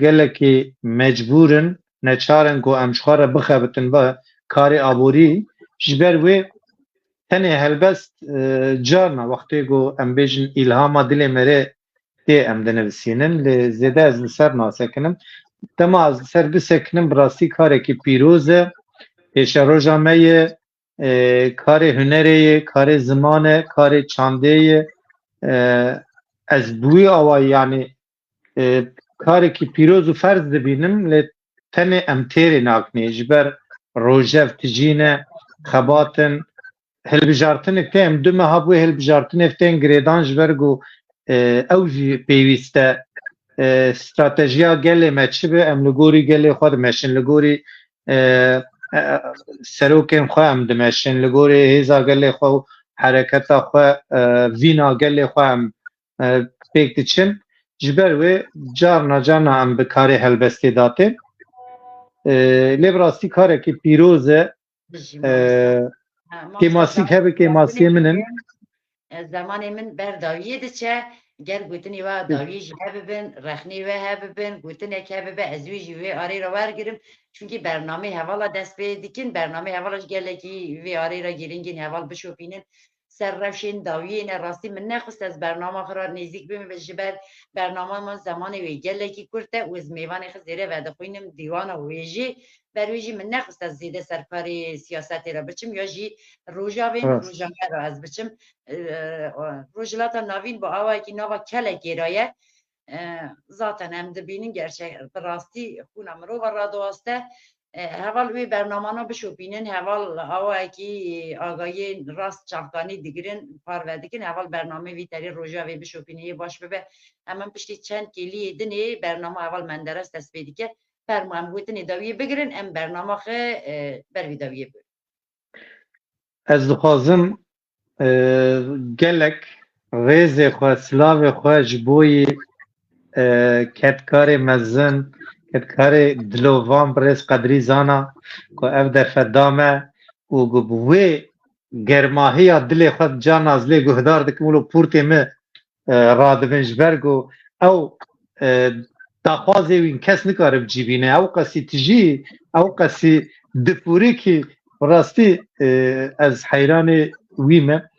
gelekî mecbûrin neçarin ku em ji xwe re bixebitin ve karê aborî ji ber wê tenê helbest carna wextê ku em bêjin îlhama dilê me rê tê em dinivîsînin lê zêde ez li ser nasekinim dema ez li ser bisekinim bi rastî karekî pîroz e pêşa roja me ye karê hunerê ye karê ziman e karê çandê ye ez bi wî awayî yanî karekî pîroz û ferz dibînim lê tenê em têrê nakinê ji ber rojev tijî ne xebatin hilbijartinek tê em du meha bûye hilbijartinê tên girêdan ji ber ku ew jî pêwîst e stratejiya gelê me çi be em li gorî gelê xwe dimeşin li gorî serokên xwe em dimeşin li gorî hêza gelê xwe û حرکتا خو وینا گل خو هم پیک دچن جبر و جارنا جارنا هم بکاری هلبستی داته لیبراستی کاره که پیروزه بجی مامستا کماسی که به کماسی منن زمان من برداویه دچه گر گوتنی و داوی جه ببین رخنی و ها ببین گوتنی که ببین ازوی جوی آری را ورگرم چونکی برنامه حوالا دست به دیکن برنامه حوالش گلکی وی آری را گیرنگین حوال بشوپینن سر روشین داوی نه راستی من نخست از برنامه خرا نزدیک بیم به جبر برنامه من زمان وی گلکی کرده و از میوان خزیره و دخوینم دیوان ویجی برویجی من نخست از زیده سرکاری سیاست را بچم یا جی روجاوین روجانه را از بچم روجلاتا ناوین با آوایی که ناوا کل گیرایه ذاتن هم دبینین گرچه براستی خونم رو و را دواسته حوال وی برنامه بشو بینن حوال آوایی که آگاهی راست چافکانی دیگرین پارو دیگرین حوال برنامه وی تری روژا وی بشو بینه باش ببه اما پشتی چند کلی دنی برنامه حوال من درست دست بیدی که فرموهم گوتنی داویه بگیرن ام برنامه خه بروی داویه بگیرن از دخوازم گلک ریز خو سلاو خو جبوی کتکار مزن کتکار دلووان برس قدری زانا که اف در فدامه و گبوی گرماهی دل خود جان از لی گهدار دکمولو پورتی me رادبنج برگو او داخوازی وین کس نکاره بجیبینه او قسی تجی او قسی دپوری که راستی از حیران ویمه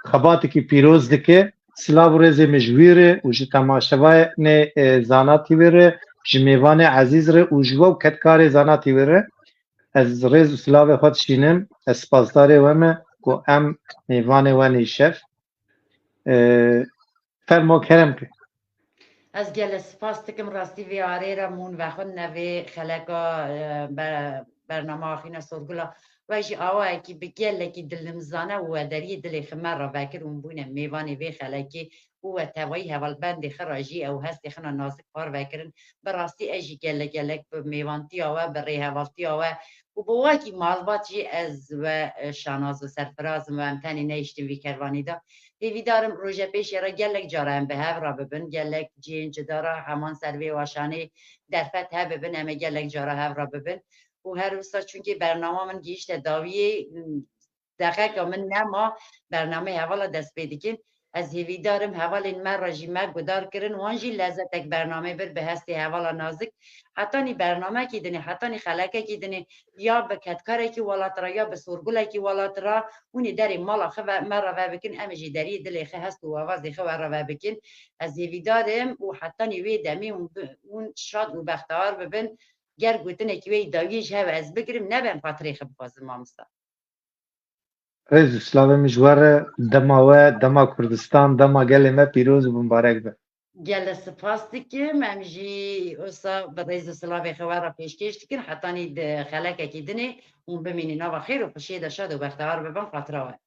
خباتی که پیروز دکه سلاو رز مجویره و جی تماشوای نه زاناتی وره جمیوان عزیز ره و جوو کتکار زاناتی وره از رز سلاو خود شینم اسپاسدار ومه گو ام میوان ونی شف فرمو کرم که از گل سپاس تکم راستی وی آره را مون و خود نوی خلقا برنامه آخینا سرگلا و جی آوه که بگل که دلم زانه و دری دل خمر را وکر اون بونه میوانی وی خلقی و توایی حوال بند خراجی او هستی خنا نازک پار وکرن براستی اجی گل میوانتی آوه بری حوالتی آوه و بواکی مالبات جی از و شاناز و سرفراز و امتنی نیشتیم وی کروانی دا دیوی دارم روژه پیش را گلک جارم به هف را ببین گلک جینج داره همان سروی واشانی در فتح ببین همه گلک جاره هف را ببین و هر روستا چونکه برنامه من گیشت داویه دقیقه من نما برنامه حوالا دست بیدیکن از هیوی دارم حوال این من راجیمه گدار کرن وانجی لذت یک برنامه بر به هستی حوالا نازک حتی نی برنامه کی دنی حتی نی خلقه کی دنی یا به کتکاره کی ولات را یا به سرگوله کی ولات را اونی داری مالا خو مرا و بکن امجی دری دلی خو هست و آواز خو را و بکن از هیوی دارم و حتی نی وی دمی اون شاد و بختار ببین گر گوتنه کی وی داویش هوا از بگیرم نبم پاتریخ بخوازم مامستا رز سلاو مجواره دما کردستان دما گل ما پیروز و مبارک به گل سپاس دیکم امجی اوسا به ریز سلاوی خواه پیشکش دیکن حتی نید خلقه کی دنی اون بمینی نوا خیر و پشید شد و بختار ببن خاطره